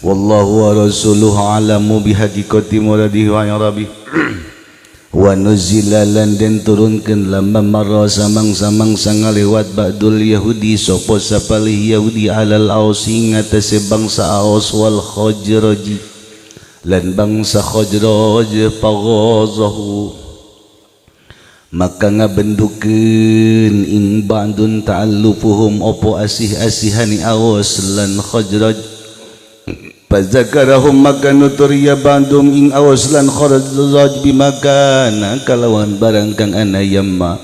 wallahu wa rasuluhu alamu bihaqiqati muradihi wa yarabi wa nuzila lan den turunkeun lamma marra samang-samang sangalewat ba'dul yahudi sapa sapalih yahudi alal ausi ngatasé bangsa Aus wal Khazraj lan bangsa Khazraj paghazahu maka ngabendukeun ing ba'dun ta'allufuhum opo asih-asihani Aus lan Khazraj. Fazakarahum maka nuturya bandum ing Aus lan Khazraj bimakana kalawan barang kang ana yamma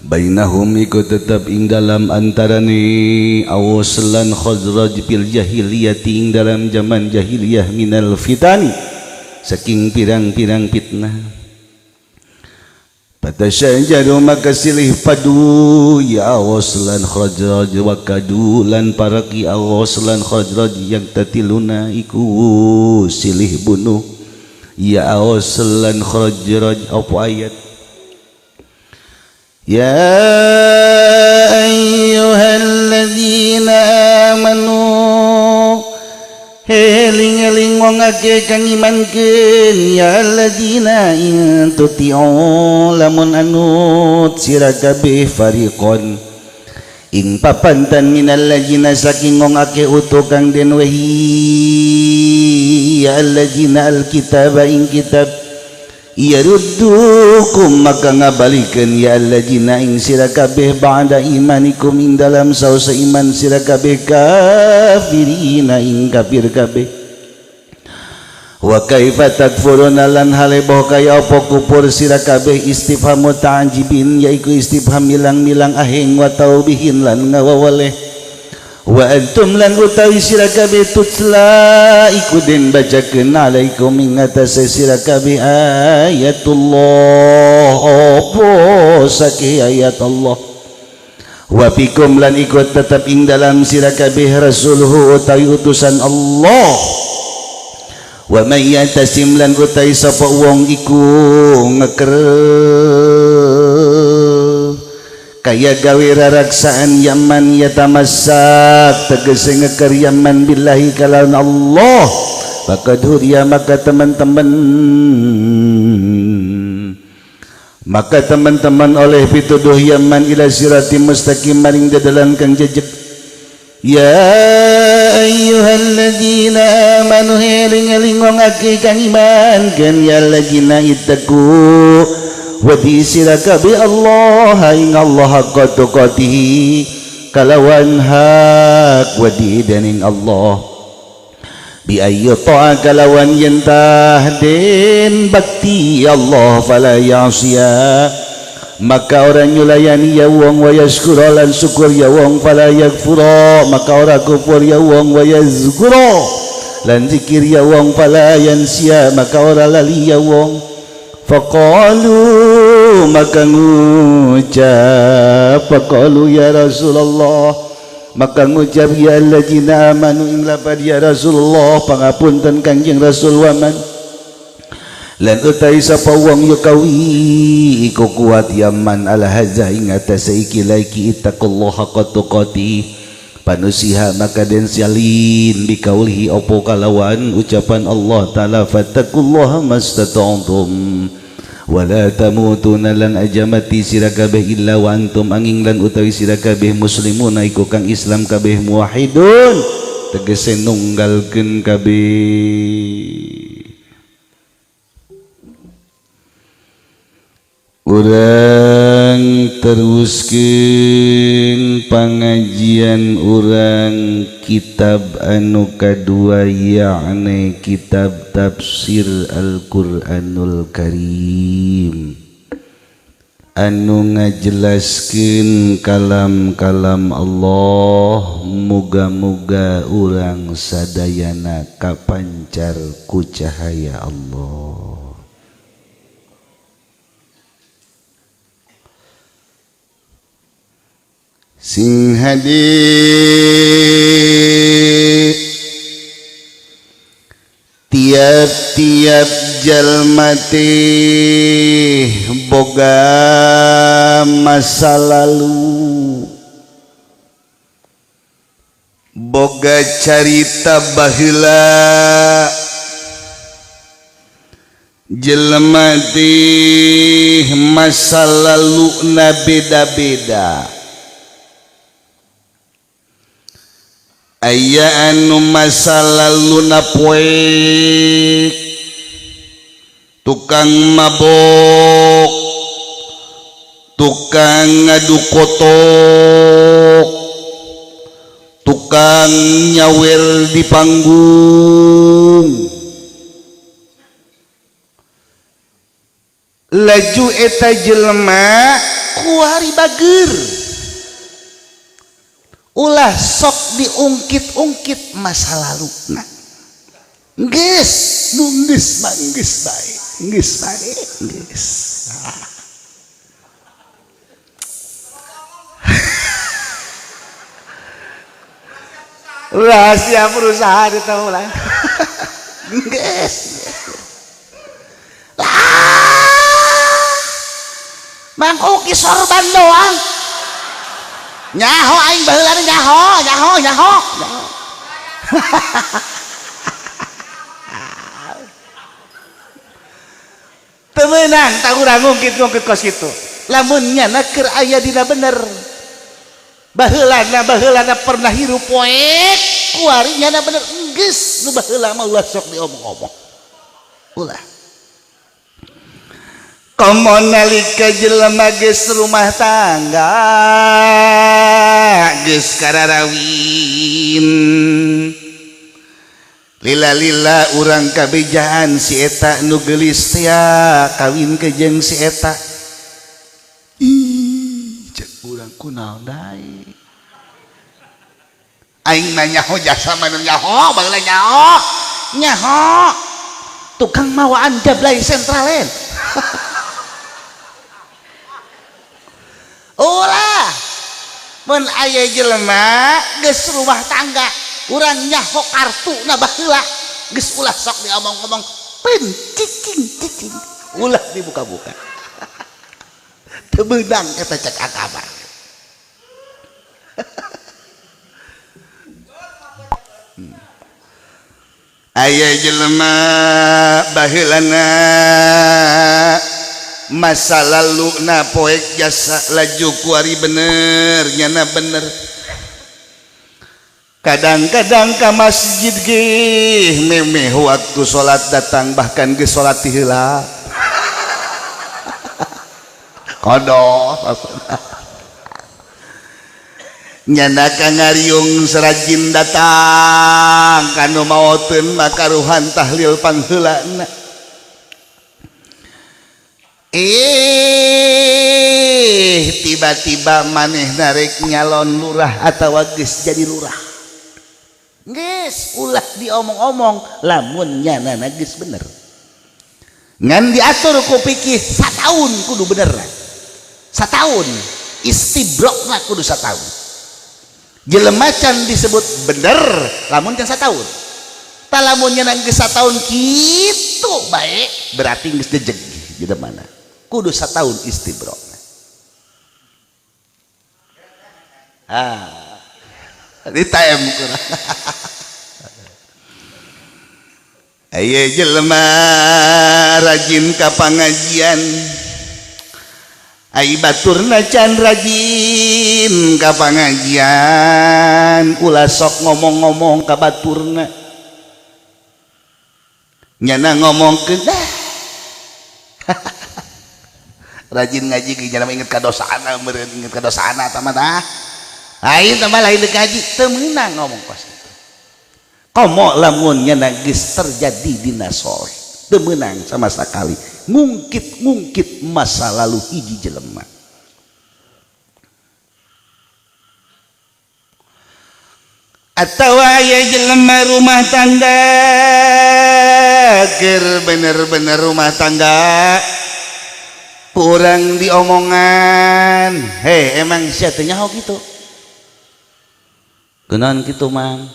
bainahum iku tetap ing dalam antarane Aus lan Khazraj fil jahiliyati ing dalam zaman jahiliyah minal fitani saking pirang-pirang fitnah. Patasyajaru maka silih padu ya Aus lan Khazraj wa kadu lan paraki Aus lan Khazraj yang tatiluna iku silih bunuh ya Aus lan Khazraj apa ayat ya ayyuhalladzina amanu eling-eling wong akeh kang imankeun ya alladzina in tuti'u lamun anut sira kabeh fariqon ing papantan minal ladzina saking wong akeh utuh kang den wehi ya alladzina alkitaba ing kitab yaruddukum maka ngabalikeun ya alladzina ing sira kabeh ba'da imanikum ing dalam sausa iman sira kabeh kafirina ing kafir kabeh. Wa kaifa takfuruna lan haleboh kaya apa kufur sira kabeh istifhamu ta'jibin yaiku istifham milang-milang aheng wa taubihin lan ngawawaleh. Wa antum lan utawi sira kabeh tutla iku den bacakeun alaikum ing atase sira kabeh ayatullah apa sakeh ayat Allah wa fikum lan ikut tetap ing dalam sira kabeh rasuluhu utawi utusan Allah wa may yatasim lan utawi sapa wong iku ngeker kaya gawe raraksaan yaman yatamassak tegese ngeker yaman billahi kalawan Allah faqad huriya maka teman-teman oleh pituduh yaman ila sirati mustaqim maring dadalan kang jejeg ya ayyuhalladzina amanu eling-eling wong akeh kang iman kan ya ladzina ittaqu wadi sira kabeh Allah ing Allah haqqa tuqatih kalawan hak wadi dening Allah bi ayyi ta'a kalawan yentah den bakti Allah fala ya'siya maka orang nyulayani ya wong wa yashkura lan syukur ya wong fala yakfura maka ora kufur ya wong wa yazkura lan zikir ya wong fala yansiya maka ora lali ya wong faqalu maka ngucap faqalu ya Rasulullah maka ngucap ya alladzina amanu ing lapad ya Rasulullah pangapunten Kangjeng Rasul waman lan utai sapa wong yukawi iku kuat yaman ala hadza ing atase iki laiki ittaqullaha haqqa tuqatih panusiha maka den salin bikaulihi opo kalawan ucapan Allah taala fattaqullaha mastata'tum wala tamutuna lan ajamati sira kabeh illa wa antum angin lan utawi sira kabeh muslimun iku kang Islam kabeh muwahhidun tegese nunggalkeun kabeh. Urang teruskeun pangajian urang kitab anu kadua yakni kitab tafsir Al-Qur'anul Karim anu ngajelaskeun kalam-kalam Allah muga-muga urang sadayana kapancar ku cahaya Allah. Sing hadi tiap-tiap jalma teh boga masa lalu, boga carita baheula, jelma teh masa laluna beda-beda. Aya anu masa laluna poek, tukang mabok, tukang ngadu kotok, tukang nyawer di panggung. Laju eta jelema kuari bageur ulah sok diungkit-ungkit masa lalu. Nah, geus nu geus mah geus bae, geus bae, geus. Rahasia perusahaan itu lah. Geus. Mang Uki sorban doang. Nyaho aing baheula nyaho. Teu meunang tak urang ngungkit-ngungkit kos kitu. Lamun nyana keur aya dina bener. Baheulana pernah hirup poek, kuari nyana bener geus nu baheula mah ulah sok diomong-omong. Ulah. Komo nalika jelema geus rumah tangga geus kararawin lila-lila urang kabejaan si eta nu geulis teh kawin ke jeung si eta. Ih cek urang kunaon dae aing nyaho jasa mah nyaho baheula nyaho tukang mawaan jablay sentralen. Ulah mun aya jelema geus rumah tangga urang nyaho kartuna baheula geus ulah sok diomong-omong cicing ulah dibuka-buka. Teu beunang eta cek agama. Aya jelema baheulana masa lalu na poek jasa laju kuari bener nyana bener kadang-kadang ka masjid ge memeh waktu salat datang bahkan ge salat heula kodo nyana ka ngariung serajin datang kanu maoteun makaruhan tahlil pangheulana. Tiba-tiba maneh narek nyalon lurah atawa geus jadi lurah. Geus ulah diomong-omong lamun nyanana geus bener. Ngan diatur ku pikir sataun kudu bener. Sataun istibrokna kudu sataun. jelema can disebut bener lamun can satahun tah lamun nya geus satahun kitu bae berarti geus dejeg jelemana kudu satahun istibro. Di time kurang. Aya jelema rajin ka pangajian. Ai baturna can rajin ka pangajian, ulah sok ngomong-ngomong ka baturna. Nyana ngomongkeun dah. Rajin ngaji ge jalma inget ka dosana, meureun inget ka dosana tah mah dah. Aing teh mah lain deuk ngaji teu meunang ngomong kos kitu. Komo lamun nyana geus terjadi dina soleh, teu meunang sama sakali. Ngungkit-ngungkit masa lalu hiji jelema. Atawa aya jelema rumah tangga keur bener-bener rumah tangga urang diomongan, hei emang sia teh nyaho kitu. Kunaon kitu mang?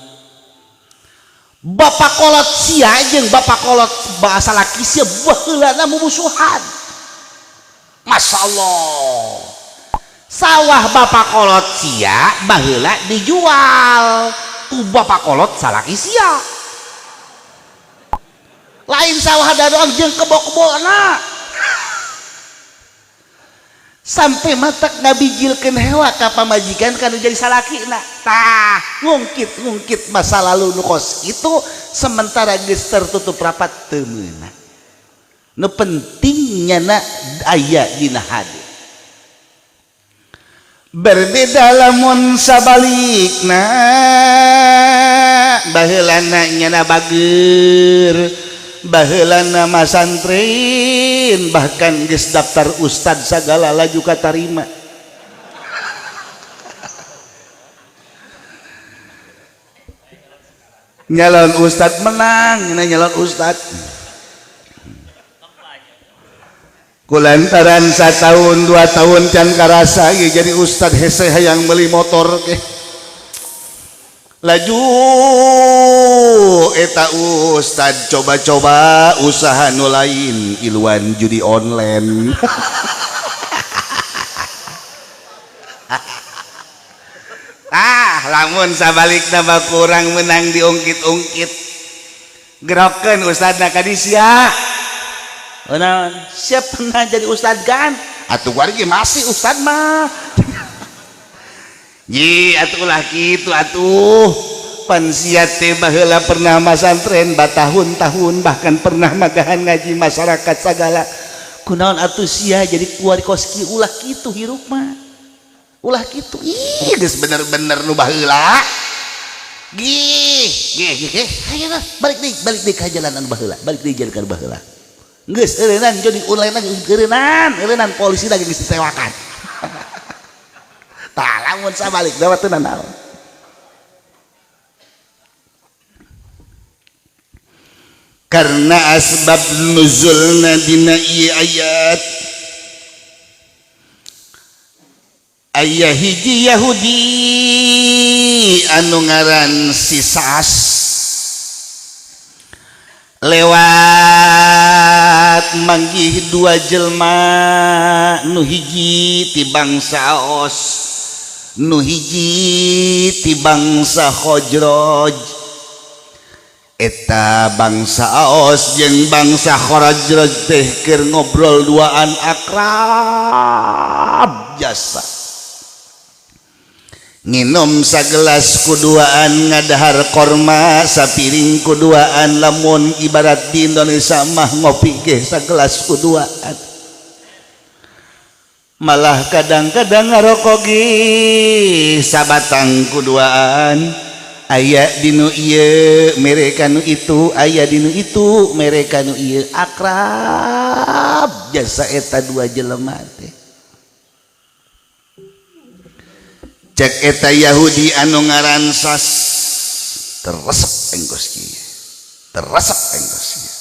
Bapak kolot sia jeung bapak kolot bahasa laki sia baheulana mumusuhan. Masyaallah. Sawah bapak kolot sia baheula dijual ku bapak kolot salaki sia. Lain sawah dadoang jeung kebo-kebona. Sampai matak ngabijilkeun hewa ka pamajikan kanu jadi salakina. Tah, ngungkit-ngungkit masa lalu nu kos itu sementara geus tertutup rapat teu meunang. Nu penting nyana aya dina hade. Berbeda lamun sabalikna baheulana nyana bageur, baheulana masantren, bahkan geus daftar ustad sagala laju katarima. Nyalon ustad menang, nyalon ustad. Kulantaran 1 tahun 2 tahun can karasa jadi ustad hese hayang beli motor ke. Laju eta ustad coba-coba usaha nu lain iluan judi online. Lamun sabalikna mah kurang menang diungkit-ungkit. Gerokeun ustadna ka disya. Naon? Siap pernah jadi ustad kan? Atuh wargi masih ustad mah. Ji atuh ulah kitu atuh. Pan sia teh baheula pernah masantren batahun-tahun bahkan pernah magahan ngaji masyarakat sagala. Kunaon atuh sia jadi kuari koski ulah kitu hirup mah. Ulah kitu. Ih geus bener-bener nu baheula. Gih. Hayeuna balik deui ka jalan anu baheula. Balik deui jalan anu baheula. Geus eueunan jadi online lagi eueunan polisi lagi geus disewakan. Tah lamun sabalik dawateuna naon? Karena asbab nuzulna dina ieu ayat aya hiji Yahudi anu ngaran Sisas lewat manggih 2 jelema nu hiji ti bangsa Aus nu hiji ti bangsa Khazraj. Eta bangsa Aus jeung bangsa Khazraj teh keur ngobrol duaan akrab jasa. Nginum sagelas kuduaan ngadahar korma sapiring kuduaan lamun ibarat di Indonesia mah ngopi ge sagelas kuduaan. Malah kadang-kadang ngarokok ge sabatang kuduaan. Aya dinu ieu mereka nu itu, aya dinu itu mereka nu ieu akrab jasa eta 2 jelema teh. Cek eta Yahudi anu ngaran Sas teresep engkos kieu. Teresep engkos kieu.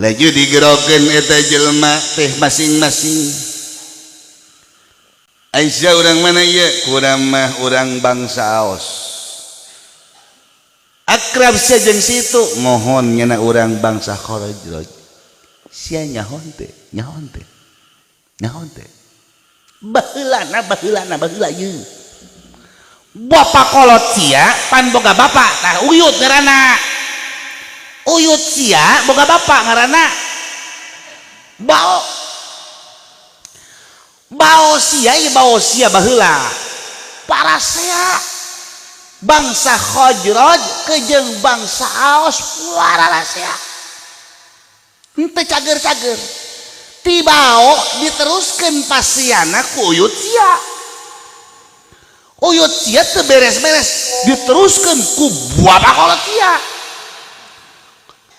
Laju digerokeun eta jelema teh masing-masing. Aisyah orang mana ya? Kurang mah orang bangsa Aos. Akrab saja situ. Mohon nyana orang bangsa Khazraj. Sia nyahon teh. Baheula ye. Bapak kolot sia pan boga bapak. Tah uyut ngaranna. Uyut sia boga bapak ngaranna. Bao sia baheula para sia bangsa Khazraj kejeung bangsa Aos para sia henteu cager-cager ti bao diteruskeun pasiana ku uyut sia teu beres-beres diteruskeun ku bapak kolot sia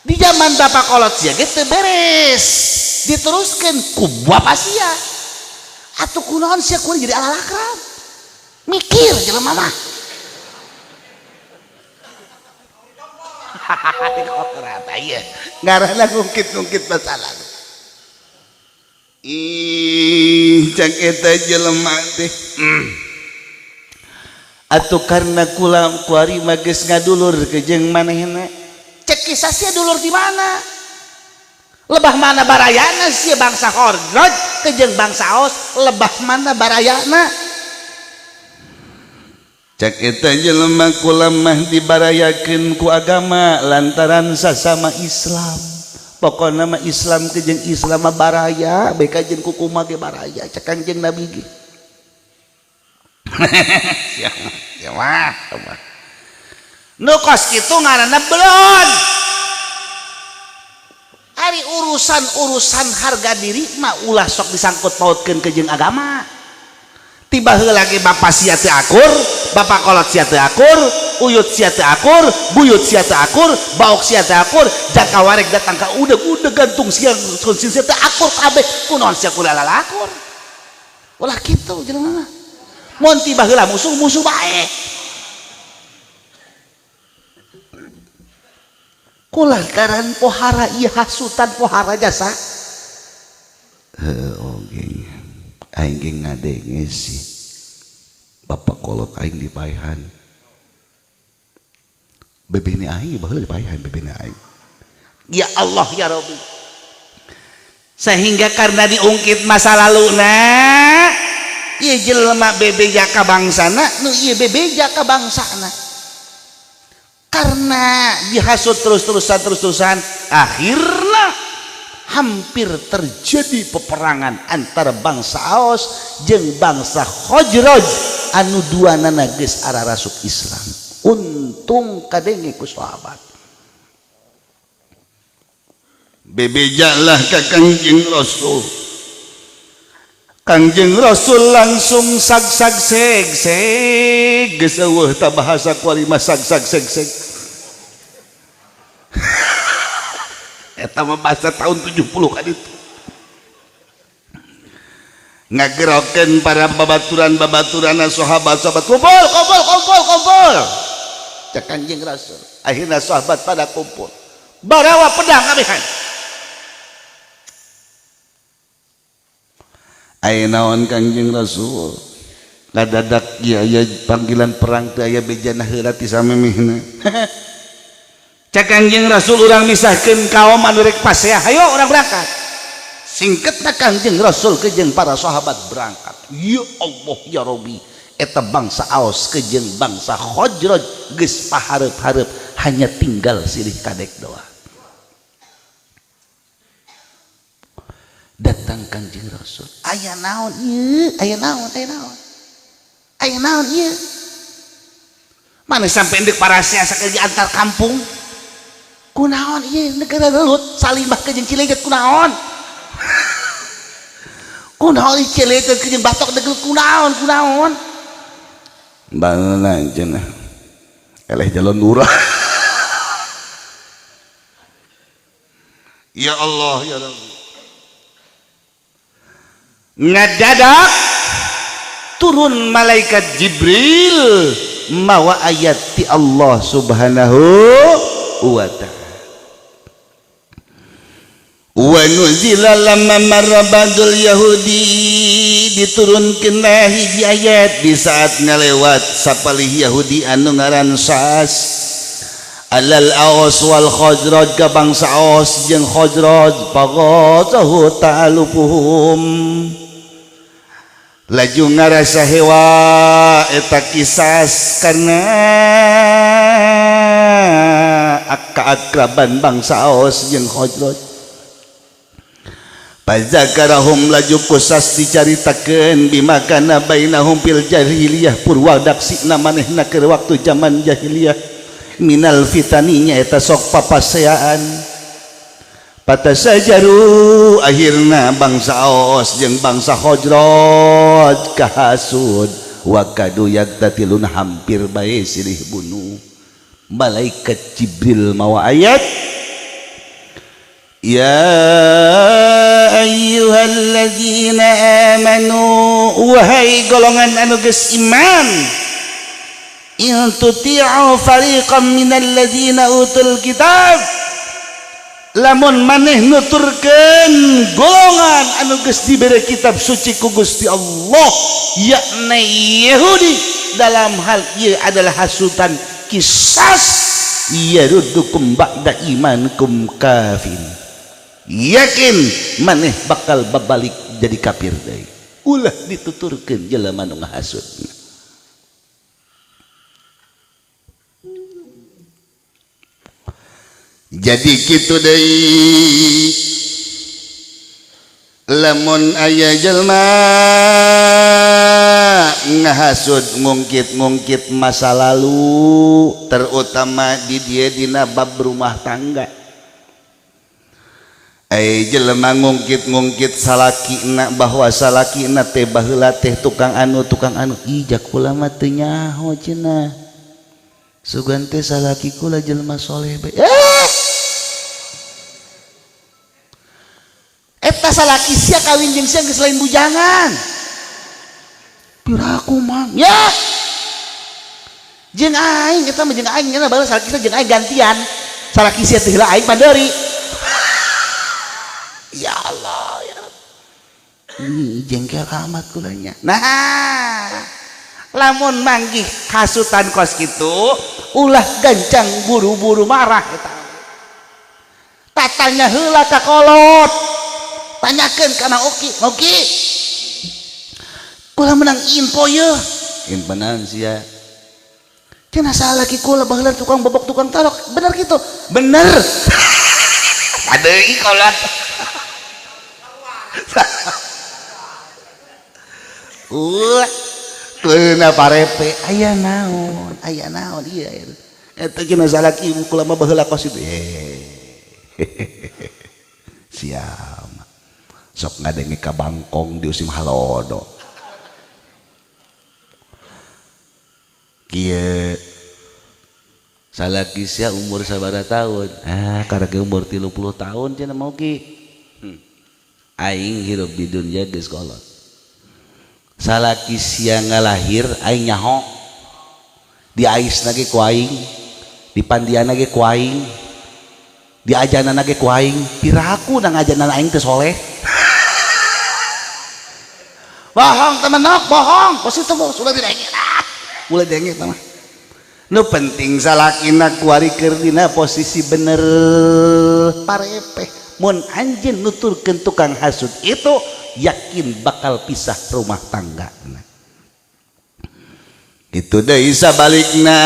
di zaman bapak kolot sia ge teu beres diteruskeun ku bapak sia atuh kunaon sia kuring jadi alalakram mikir jelema mah rata ieu ngaranna ngungkit-ngungkit masalah cak eta jelema teh atuh karna kula kuari mah geus ngadulur ke jeung manehna cek kisah sia dulur di mana lebah mana barayana sia bangsa Khazraj kejeung bangsa Aos lebah mana barayana cak eta jelema kula mah dibarayakeun ku agama lantaran sasama Islam pokona mah Islam kejeung Islam mah baraya bae kajeun ku kumaha ge baraya cak Kanjeng Nabi ge ya mah nu kos kitu ngaranna belon ari urusan harga diri mah ulah sok disangkut pautkeun ke jeung agama tiba heula ge bapak sia teu akur bapak kolot sia teu akur uyut sia teu akur buyut sia teu akur baok sia teu akur jaka wareg datang ka udeg gantung sia teu akur kabeh kunaon sia kula lalakur ulah kitu jelema mah mun tiba heula musuh bae kulantaran pohara ieu hasutan pohara jasa oge aing ge ngadenge sih bapak kolot aing dipaehan bebene aing baheula dipaehan bebene aing ya Allah ya Rabbi sehingga karena diungkit masa laluna ieu jelema bebeja ka bangsana nu ieu bebeja ka bangsana karena dihasut terus-terusan akhirnya hampir terjadi peperangan antara bangsa Aos jeung bangsa Khazraj anu duanana geus ararasuk Islam untung kadenge ku sahabat bebejalah ka Kanjeng Rasul Kanjeng Rasul langsung seg geus eueuh ta bahasa kuari mah seg eta mah bahasa tahun 70 kan itu ngagerokeun para babaturan sahabat kumpul cek Kanjeng Rasul akhirna sahabat pada kumpul barawa pedang kabehan aya naon Kanjeng Rasul ngadadak ieu aya panggilan perang teh aya bejana heula ti samemehna cak Kanjeng Rasul urang misahkeun kaum anu rek paseah hayo urang berangkat singketna Kanjeng Rasul ke jeung para sahabat berangkat ya Allah ya Rabbi eta bangsa Aos ke jeung bangsa Khazraj geus pahareup-hareup hanya tinggal silih kadek doa datang Kanjeng Rasul aya naon ieu aya naon ieu mana sampai endek para sia sakali antar kampung kunaon ieu negara lelut salimah ke jeung Cileungeut kunaon ieu Cileungeut ke jeung Batok degel kunaon baheula cenah eleh jalon lurah ya Allah ya Rabbi ngadadak turun malaikat Jibril mawa ayat ti Allah Subhanahu wa ta'ala wa nuzila lamma marra badul yahudi diturunkeun hiji ayat di saat ngalewat sapalih Yahudi anu ngaran Sas alal Aus wal Khazraj ka bangsa Aus jeung Khazraj paghazahu ta'alufuhum laju ngarasa hewa eta kisas karena keakraban bangsa Aus jeung Khazraj. Pazakarahum laju kusas dicaritakeun bimakana bainahum fil jahiliyah purwadaksina manehna keur waktu zaman jahiliyah minal fitaninya eta sok papaseaan patasajaru akhirna bangsa Aus jeung bangsa Khazraj kahasud wa kadu yaktatilun hampir bae silih bunuh malaikat Jibril mawa ayat ya ayyuhalladzina amanu wahai golongan anu geus iman in tuti'u fariqam minal ladzina utul kitab lamun maneh nuturkeun golongan anu geus dibere kitab suci ku Gusti Allah yakni Yahudi dalam hal ieu adalah hasutan kisas yaruddukum ba'da imankum kafir yakin maneh bakal babalik jadi kafir deui ulah dituturkeun jelema nu ngahasut. Jadi kitu deui lamun aya jelma ngahasut ngungkit-ngungkit masa lalu terutama di dia dina bab rumah tangga jelema ngungkit-ngungkit salakina bahwa salakina teh baheula teh tukang anu ijak kula mah teu nyaho cenah sugan teh salaki kula jelema soleh bae eta salaki sia kawin jeung sia geus lain bujangan piraku mang ya jeung aing eta mah jeung aing nya baheula salaki sia jeung aing gantian salaki sia teh heula aing paderi ya Allah ya ini jengkel amat kulanya. Nah lamun manggih hasutan kos kitu ulah gancang buru-buru marah eta tatanya heula ka kolot tanyakeun kana Oki kula menang info ye impenan sia cenah salaki kula baheula tukang bobok tukang talok bener gitu bener adeui kolot keuna parepe aya naon ieu eta cenah salaki kula mah baheula kos itu siam sok ngadenge ka bangkong di usim halodo kieu salaki sia umur sabaraha tahun karage umur 30 tahun cenah mau ki aing hirup di dunia geus kolot salaki sia ngalahir aing nyaho di aisna ge ku aing di pandiana ge ku aing di ajanan ge ku aing piraku na ngajanan aing teh soleh bohong temenok bohong positif sudah direngit mulai direngit mah nu penting salakina kuarikeun dina posisi bener parepeh mun anjeun nuturkeun tukang hasud itu yakin bakal pisah rumah tangga itu deui sabalikna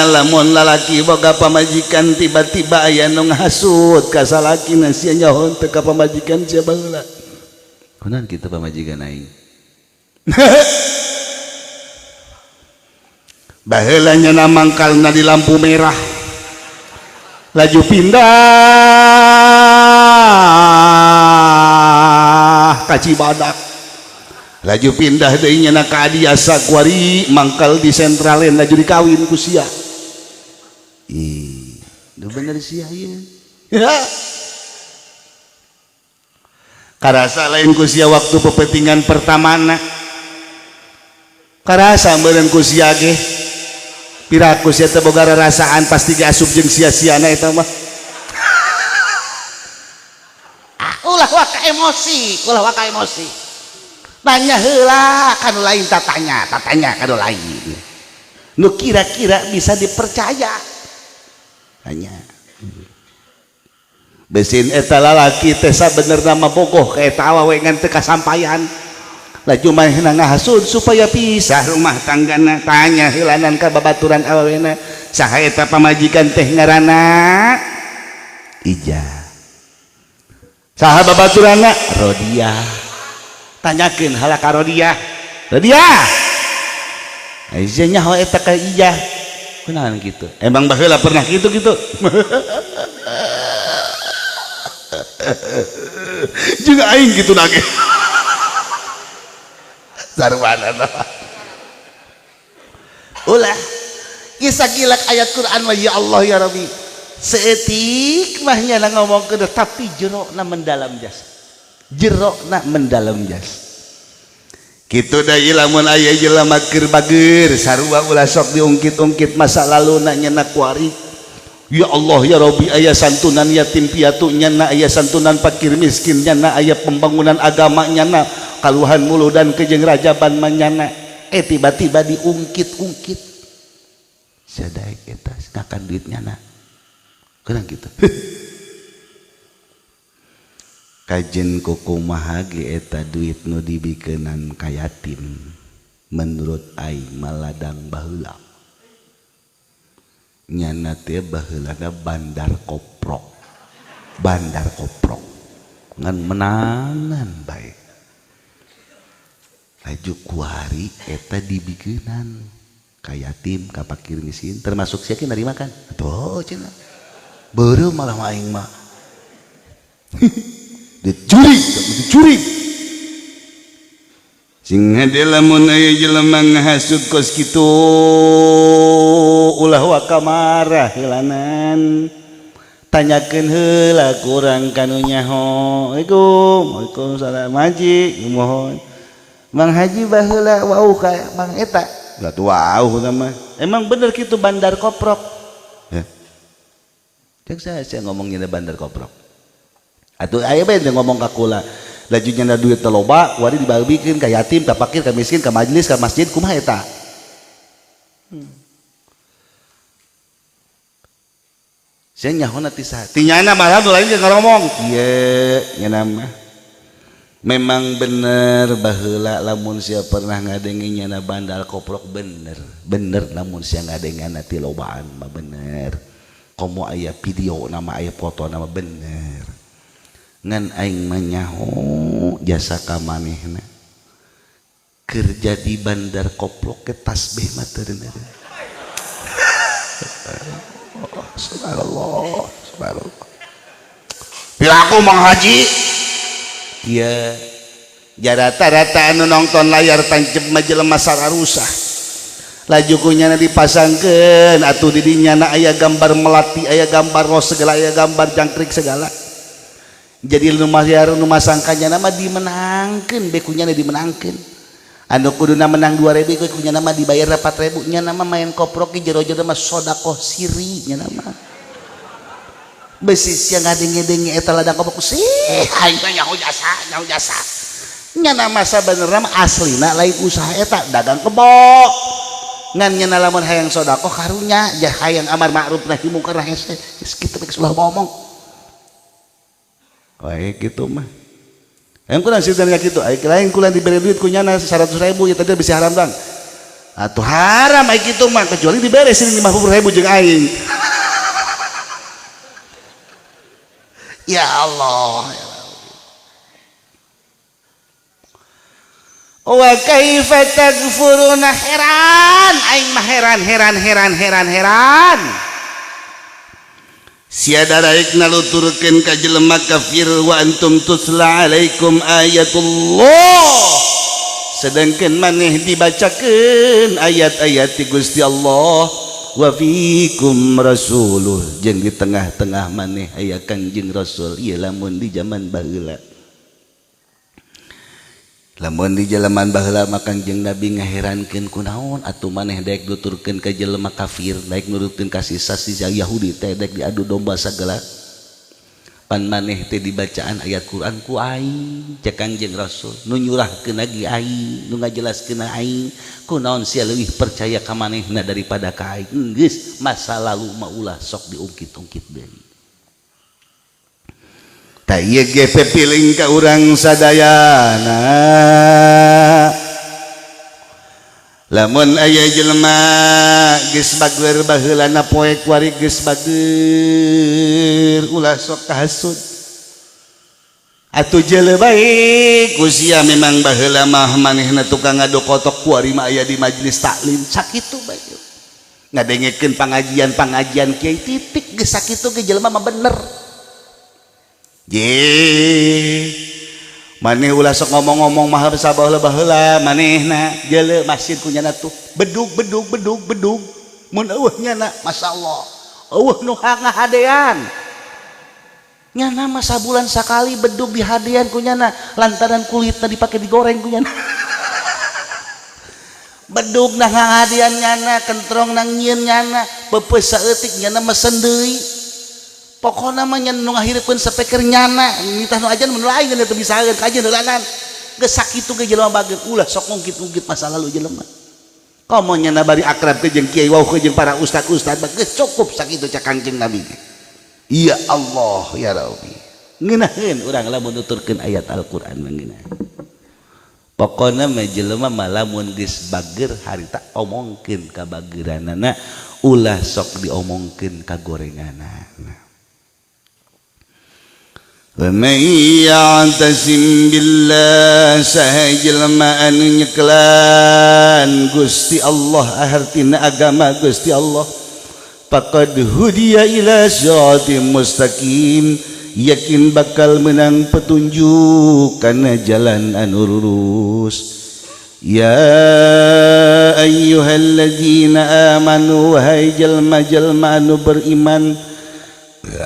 lamun lalaki boga pamajikan tiba-tiba aya nu ngahasut ka salakina sia nyaho teu ka pamajikan sia baheula kunaon kitu pamajikan aing baheula nyana mangkalna di lampu merah laju pindah ka Cibadak laju pindah deui nyana ka Adiasa kuari mangkal di sentralen laju dikawin ku sia duh bener sia ieu karasa lain ku sia waktu pepetingan pertamana karasa meureun ku sia ge piraku sia teu boga rarasaan pasti diasup jeung sia-siana eta mah ulah waka emosi Tanya heula kanu lain tatanya kanu lain nu kira-kira bisa dipercaya hanya besin eta lalaki teh sabenerna mah bogoh ka eta awewe ngan teu kasampaian laju manehna ngahasud supaya pisah rumah tanggana tanya heulanan ka babaturan awewena saha eta pamajikan teh ngaranna Ijah saha babaturanna Rodiah tanyakeun heula ka Rodiah Aisyah nyaho eta ka Ijah kunaon kitu emang baheula pernah kitu juga aing gitu nage sarwana ulah kisah gilak ayat Quran wa ya Allah ya Rabbi seetik mah nyana ngomong ke tapi jerokna mendalam jas kitu da lamun aya jelema keur bager sarua ulah sok diungkit-ungkit masa lalu na nyana kuari ya Allah ya Rabbi aya santunan yatim piatu nyana aya santunan fakir miskin nyana aya pembangunan agama nyana kaluhan mulu dan kejeng rajaban manyana tiba-tiba diungkit-ungkit sadaek eta ngakan duit nyana kurang gitu kajen kukumaha ge eta duit nu dibikenan ka yatim menurut aing maladang baheula nyana teh baheulana bandar koprok ngan menangan bae laju kuari eta dibikenan ka yatim ka fakir miskin termasuk sia ki narima kan tuh cenah beureum malah aing mah dicuri sing hade lamun aya jelema ngahasud kos kitu ulah wa kamarah hilanan tanyakeun heula kurang kanu nyaho Waalaikumsalam Haji mohon Mang Haji baheula wau ka Mang eta lah tuh wau mah emang bener kitu bandar koprok ya cek saya ngomongnya bandar koprok atuh aya bae ngomong ka kula laju nyana duit teu loba kuari dibagikeun ka yatim ka fakir ka miskin ka majelis ka masjid kumaha eta saya nyahona ti saha ti nyana malah nu lain jeung ngomong ieu nyana mah memang bener baheula lamun sia pernah ngadengi nyana bandar koprok bener lamun sia ngadenganna ti lobaan mah bener komo aya video nama aya foto nama bener ngan aing mah nyaho jasa ka manehna kerja di bandar koprok ke tasbih mah teu subhanallah pilaku Mang Haji iya ja rata-rata anu nonton layar tancep mah jelema sararusah laju kunyana dipasangkeun atuh di dinya na aya gambar melati aya gambar ros segala aya gambar jangkrik segala jadi rumah sangkanya nama dimenangkeun be kunyana dimenangkeun anu kuduna menang 2.000 kunyana nama dibayar 4.000 nya nama main koprok ge jero-jero mah sedekah siri nya nama besi sia ngadenge-denge eta ladang koprok sih aing teh nyaho jasa nya nama sabenerna mah aslina lain usaha eta dagang kebo ngan nya lamun hayang sedekah karunya jah hayang amar ma'ruf nahi mungkar hese geus kitu geus ulah ngomong wae kitu mah yang kurang sih dan gitu ai lain kulan diberi duit kunyana 100.000 ya tadi bisa haram bang atuh haram ai kitu mah kecuali diberi sini 50.000 jeung aing ya Allah wa kaifa tagfuruna heran aing mah heran siada daek naluturkeun ka jelema kafir wa antum tusla alaikum ayatullah sedangkan maneh dibacakeun ayat-ayat ti Gusti Allah wa fikum rasuluh jeung di tengah-tengah maneh aya Kanjeng Rasul ieu lamun di zaman baheula lamun di jalaman baheula mah Kanjeng Nabi ngaherankeun kunaon atuh maneh daek nuturkeun ka jelema kafir daek nurutkeun ka sisa Yahudi teh daek diadu domba sagala pan maneh teh dibacaan ayat Quran ku aing cek Kangjeng Rasul nu nyurahkeun lagi aing nu ngajelaskeun aing kunaon sia leuwih percaya ka manehna daripada ka aing geus masa lalu mah ulah sok diungkit-ungkit deui ta ieu ge pepiling ka urang sadayana lamun aya jelema geus bager baheulana poe kuari geus bager ulah sok kahasut atuh jeuleu bae ku sia memang baheula mah manehna tukang ngadokotok kuari mah aya di majelis taklim sakitu bae ngadengekeun pangajian kiai titik geus sakitu ge jelema mah bener ye maneh ulah sok ngomong-ngomong mah sabaheula-baheula manehna jeuleu masjid kunyana tuh bedug mun eueuh nyana masyaallah eueuh nu ngahadean nyana mah sabulan sakali bedug dihadean kunyana lantaran kulitna dipake digoreng kunyana bedug nah ngahadean nyana kentrong nang nyieun nyana peupeus saeutik nyana mesen deui pokokna mah nya nu ngahireupeun sapeker nyana nitah nu ajan mun lain teu bisaeun ka ajeun heulanan geus sakitu ge jelema bageun ulah sok ngungkit-ungkit masa lalu jelema komo nyana bari akrab ke jeung kiai wau ke jeung para ustad-ustad geus cukup sakitu cak Kangjeng Nabi ya Allah ya Rabbi ngeunaheun urang lamun nuturkeun ayat Al-Qur'an mangina pokona mah jelema mah lamun geus bager harita omongkeun ka bageuranana ulah sok diomongkeun ka gorenganana wa may ya'tasim billah sahajil ma anu nyeklan Gusti Allah artina agama Gusti Allah faqad hudiya ila siratim mustaqim yakin bakal menang petunjuk kana jalan anu lurus ya ayyuhalladzina amanu wahai jalma-jalma anu beriman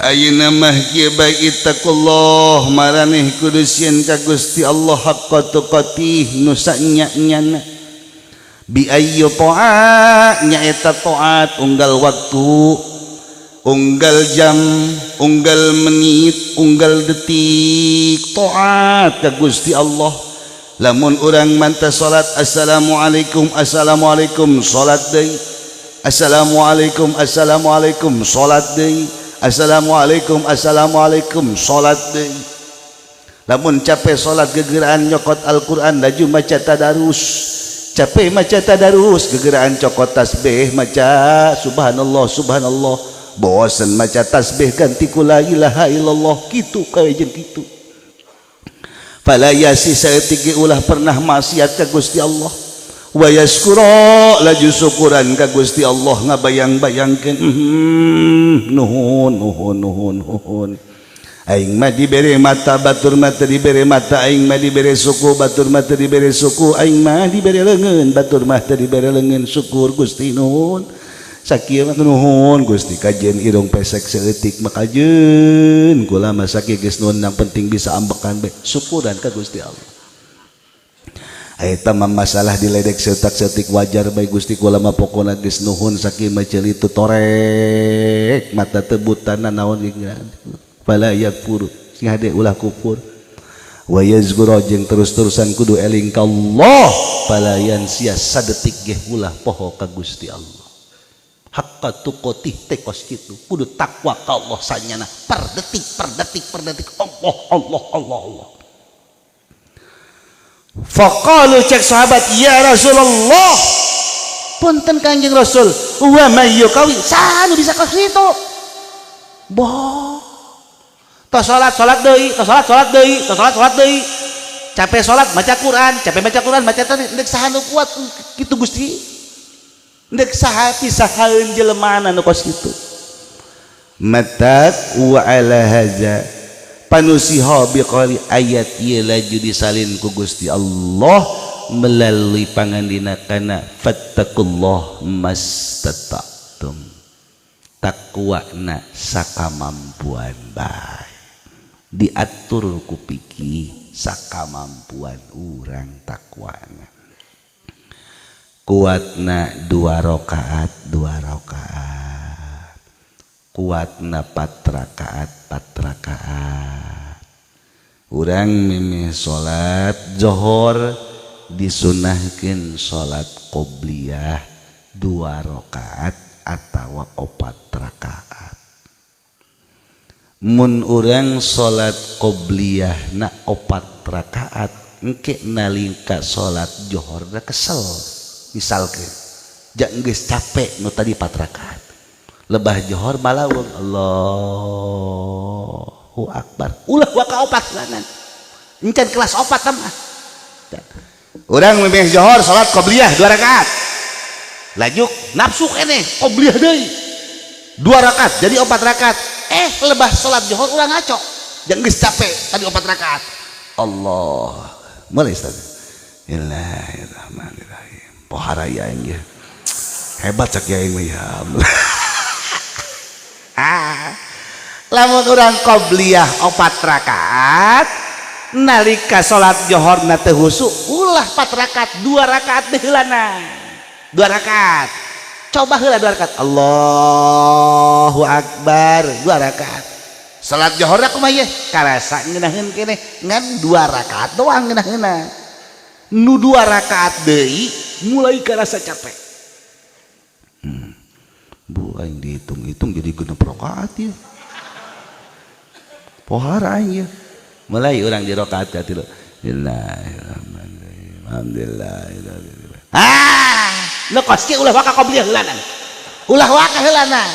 ayeuna mah kieu bae ittaqullah maraneh kudu sieun ka Gusti Allah haqqa tuqatih nu sanya-nyana bi ayyu ta'at nyaeta taat unggal waktu unggal jam unggal menit unggal detik taat ka Gusti Allah lamun urang manta salat assalamualaikum salat deui assalamualaikum salat deui assalamualaikum salat deui lamun capek salat gegeraan nyokot Al-Qur'an laju maca tadarus capek maca tadarus gegeraan cokot tasbih maca subhanallah bosen maca tasbih ganti ku la ilaha illallah kitu kae jeung kitu fala yasi saeutik ulah pernah maksiat ka Gusti Allah wa yaskura laju syukuran ka Gusti Allah ngabayang-bayangkeun nuhun aing mah dibere mata batur mah teu dibere mata aing mah dibere suku batur mah teu dibere suku aing mah dibere leungeun batur mah teu dibere leungeun syukur Gusti nuhun sakieu mah nuhun Gusti kajeun irung pesek saeutik mah kajeun kula mah sakieu geus nuhun yang penting bisa ambekan bae syukuran ka Gusti Allah eta mah masalah diledek seutak-seutik wajar bae Gusti kula mah pokona geus nuhun sakieu mah ceuli teu torek mata teu butana naon fala yakfur sing hade ulah kufur wa yazkura jeung terus-terusan kudu eling ka Allah fala yansia sadetik ge ulah poho ka Gusti Allah haqqa tuqatih teh kos kitu kudu takwa ka Allah sanyana per detik Allah faqalu cek sahabat ya Rasulullah punten Kanjeng Rasul wa may yukawi sanu bisa ka kitu boh tos salat deui capek salat baca Quran baca tadi endek saha nu kuat kitu Gusti endek saha pisahaeun jelemaana nu kos kitu matak wa ala haza panusiha biqali ayat ieu laju disalin ku Gusti Allah melalui pangandina kana fattaqullah mastata'tum takwana sakamampuan bae diatur ku piki sakamampuan urang takwana kuatna 2 rakaat kuatna 4 rakaat. Urang mimih salat johor disunahkeun salat qobliyah 2 rakaat atawa 4 rakaat. Mun urang salat qobliyah na 4 rakaat engke nalika salat johor da kesel misalkeun jak geus capek nu tadi 4 rakaat lebah johor malaung Allahu akbar ulah waka 4 lanan encan kelas 4 mah urang mimih johor salat qobliyah 2 rakaat lajuk nafsu keneh qobliyah deui 2 rakaat jadi 4 rakaat lebah salat johor urang ngaco jak geus capek tadi 4 rakaat Allah mulai Ustaz Bismillahirrahmanirrahim pohara ya aing hebat cak ya aing ya lamun urang qobliyah 4 rakaat nalika salat johorna teu husu ulah 4 rakaat 2 rakaat deulana 2 rakaat coba heula 2 rakaat Allahu akbar 2 rakaat salat johorna kumaha ye karasa ngeunaheun keneh ngan 2 rakaat doang ngeunaheunna nu 2 rakaat deui mulai karasa capek bu aing dihitung-hitung jadi 6 rakaat ya pohara aing ya mulai urang di rakaat katilu Bismillahirrahmanirrahim alhamdulillah nu kos ge ulah waka qobliyah heulanan ulah waka heulanan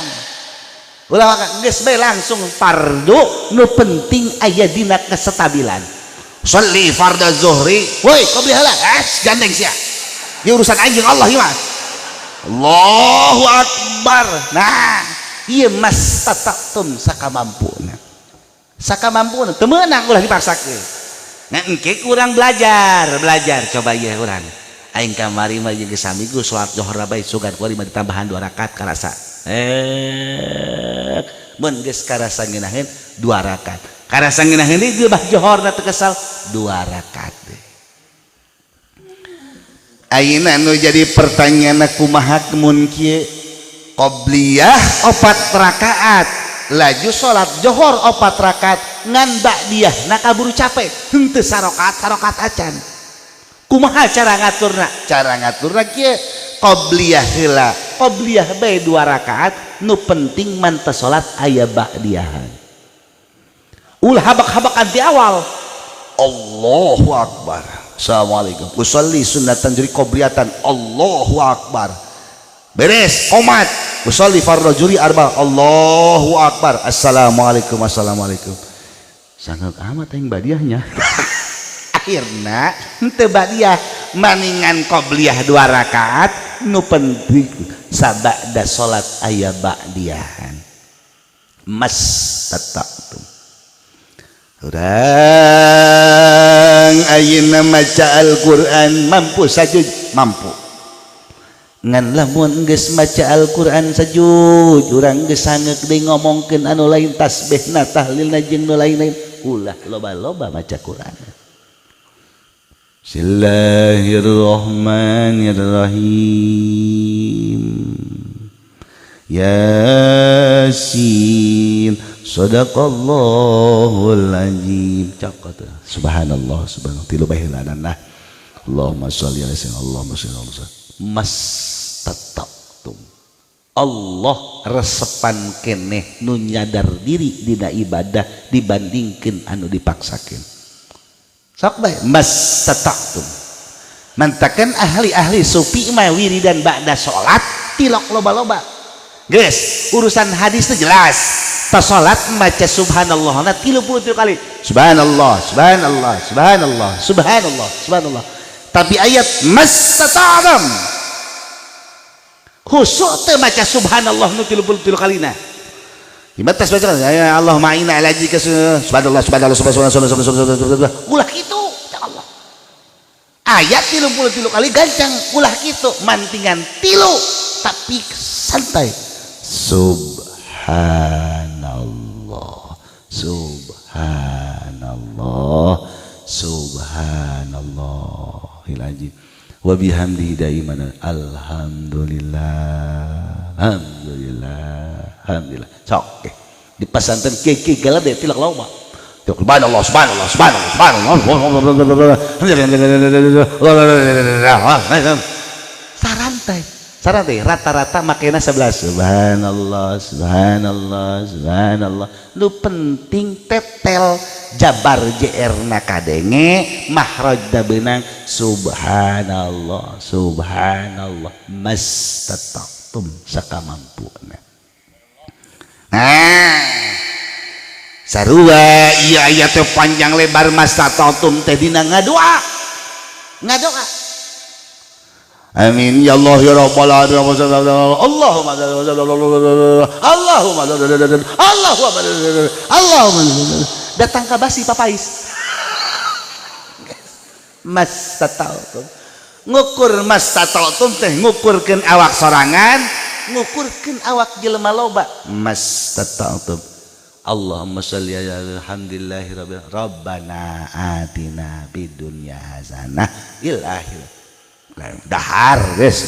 ulah waka geus bae langsung fardu nu penting aya dina kesestabilan sholli fardhu zuhri woi qobliyah heula gandeng sia di urusan aing jeung Allah ieu mah Allahu akbar nah ieu mas tatatun sakamampuna teu meunang ulah dipaksakeun ngan engke urang belajar coba ieu urang aing kamari mah jeung samigu salat johor bae sugan kuari mah ditambahan 2 rakaat karasa mun geus karasa ngeunaheun 2 rakaat karasa ngeunaheun deui gebah johorna teu kesal 2 rakaat deui ayeuna nu jadi pertanyaan kumaha mun kieu qobliyah 4 rakaat laju salat johor 4 rakaat ngan ba'diyah na kaburu capek henteu sarokat acan kumaha cara ngaturna kieu qobliyah heula qobliyah bae 2 rakaat nu penting manteu salat aya ba'diyahan ulah habak-habakan di awal Allahu akbar assalamualaikum usolli sunnatan juri qobliyatan Allahu akbar beres qomat usolli fardhu juri arba Allahu akbar assalamualaikum sangat amat aing badiahnya akhirna henteu badiah maningan qobliyah 2 rakaat nu penting sabada salat aya ba'diyahan mastata'tum urang ayeuna maca Al-Qur'an mampu sajud mampu ngan lamun geus maca Al-Qur'an sajud urang geus sangeuk deui ngomongkeun anu lain tasbihna tahlilna jeung nu lain-lain ulah loba-loba maca Qur'an Bismillahirrahmanirrahim Yasin Sadaqallahul azim cakot subhanallah tilu bae heulanan Allahumma sholli ala sayyidina Allahumma sholli ala mastata'tum Allah resepan keneh nu nyadar diri dina ibadah dibandingkeun anu dipaksakeun sok bae mastata'tum mantakeun ahli-ahli sufi mah wiridan ba'da salat tilok loba-loba geus urusan hadis teh jelas ta salat maca subhanallah na 30 kali subhanallah tapi ayat mastata'tum khusuk teh maca subhanallah nu 30 kalina ibatas baca ya Allah ma'ina ala jika subhanallah ulah kitu ya Allah ayat 30 kali gancang ulah kitu mantingan tilu tapi santai subhanallahil azim wa bihamdihi daiman alhamdulillah alhamdulillah sok okay. Di pesantren kieu gala deh tilak loba subhanallah subhanallah subhanallah sarantai rata-rata makena 11 subhanallah subhanallah subhanallah lu penting tetel jabar JR na kadenge mahraj da beunang subhanallah subhanallah mastata'tum sakamampuna. Sarua iya aya teh panjang lebar mastata'tum teh dina ngadoa amin ya Allah ya rabbal alamin Allahumma datang ka basi papais mastata'tum ngukur mastata'tum teh ngukurkeun awak sorangan ngukurkeun awak jelema loba mastata'tum Allahumma sholli ala alhamdulillahi rabbil rabbana atina fid dunya hasanah ilahi dahar beres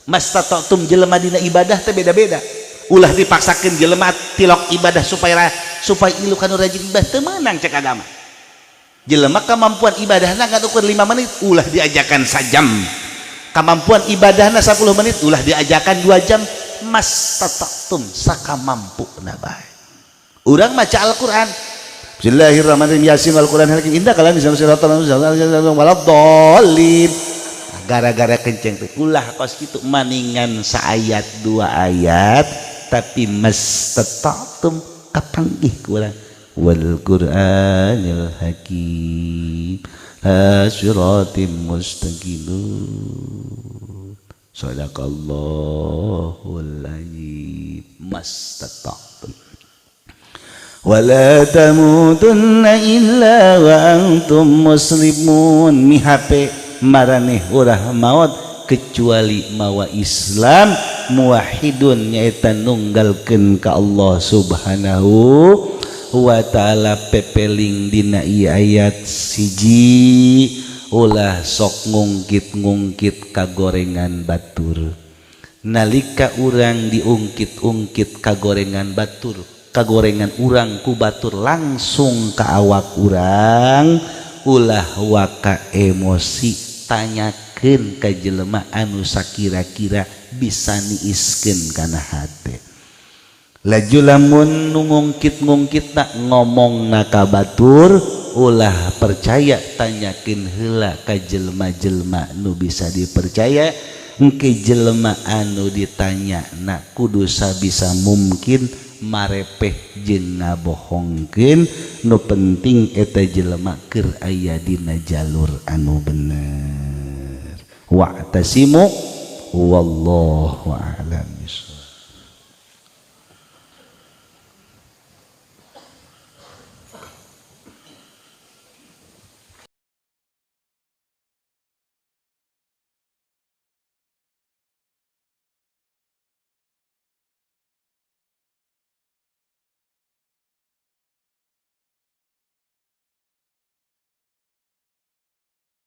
mastata'tum jelema dina ibadah teh beda-beda ulah dipaksakeun jelema tilok ibadah supaya ilu kanu rajin ibadah teu meunang cek agama jelema kemampuan ibadahna kan ukur 5 menit ulah diajakan sajam kemampuan ibadahna 10 menit ulah diajakan 2 jam mastata'tum sakamampuna bae urang maca Al-Qur'an Bismillahirrahmanirrahim Yasin Al-Quran Hakim indah kalian bisa waladhdallin gara-gara kenceng teh ulah kos kitu maningan saayat 2 ayat tapi mastata'tum kapanggih ku urang wal Qur'anil Hakim siratim mustaqim sadaqallahul azim mastata'tum wala tamutunna illa wa antum muslimun mihape maraneh urah maut kecuali mawa Islam muwahhidun nyaeta nunggalkeun ka Allah subhanahu wa ta'ala pepeling dina ieu ayat siji ulah sok ngungkit-ngungkit kagorengan batur nalika urang diungkit-ungkit kagorengan batur kagorengan urang ku batur langsung ke awak urang ulah waka emosi tanyakeun ka jelema anu sakira-kira bisa niiskeun kana hate laju lamun ngungkit-ngungkitna ngomongna ka batur ulah percaya tanyakeun heula ka jelema-jelema nu bisa dipercaya engke jelema anu ditanya na kudu sabisa mungkin marepeh jeung ngabohongkeun nu penting eta jelema keur aya dina jalur anu bener wa'tasimu wallahu a'lam.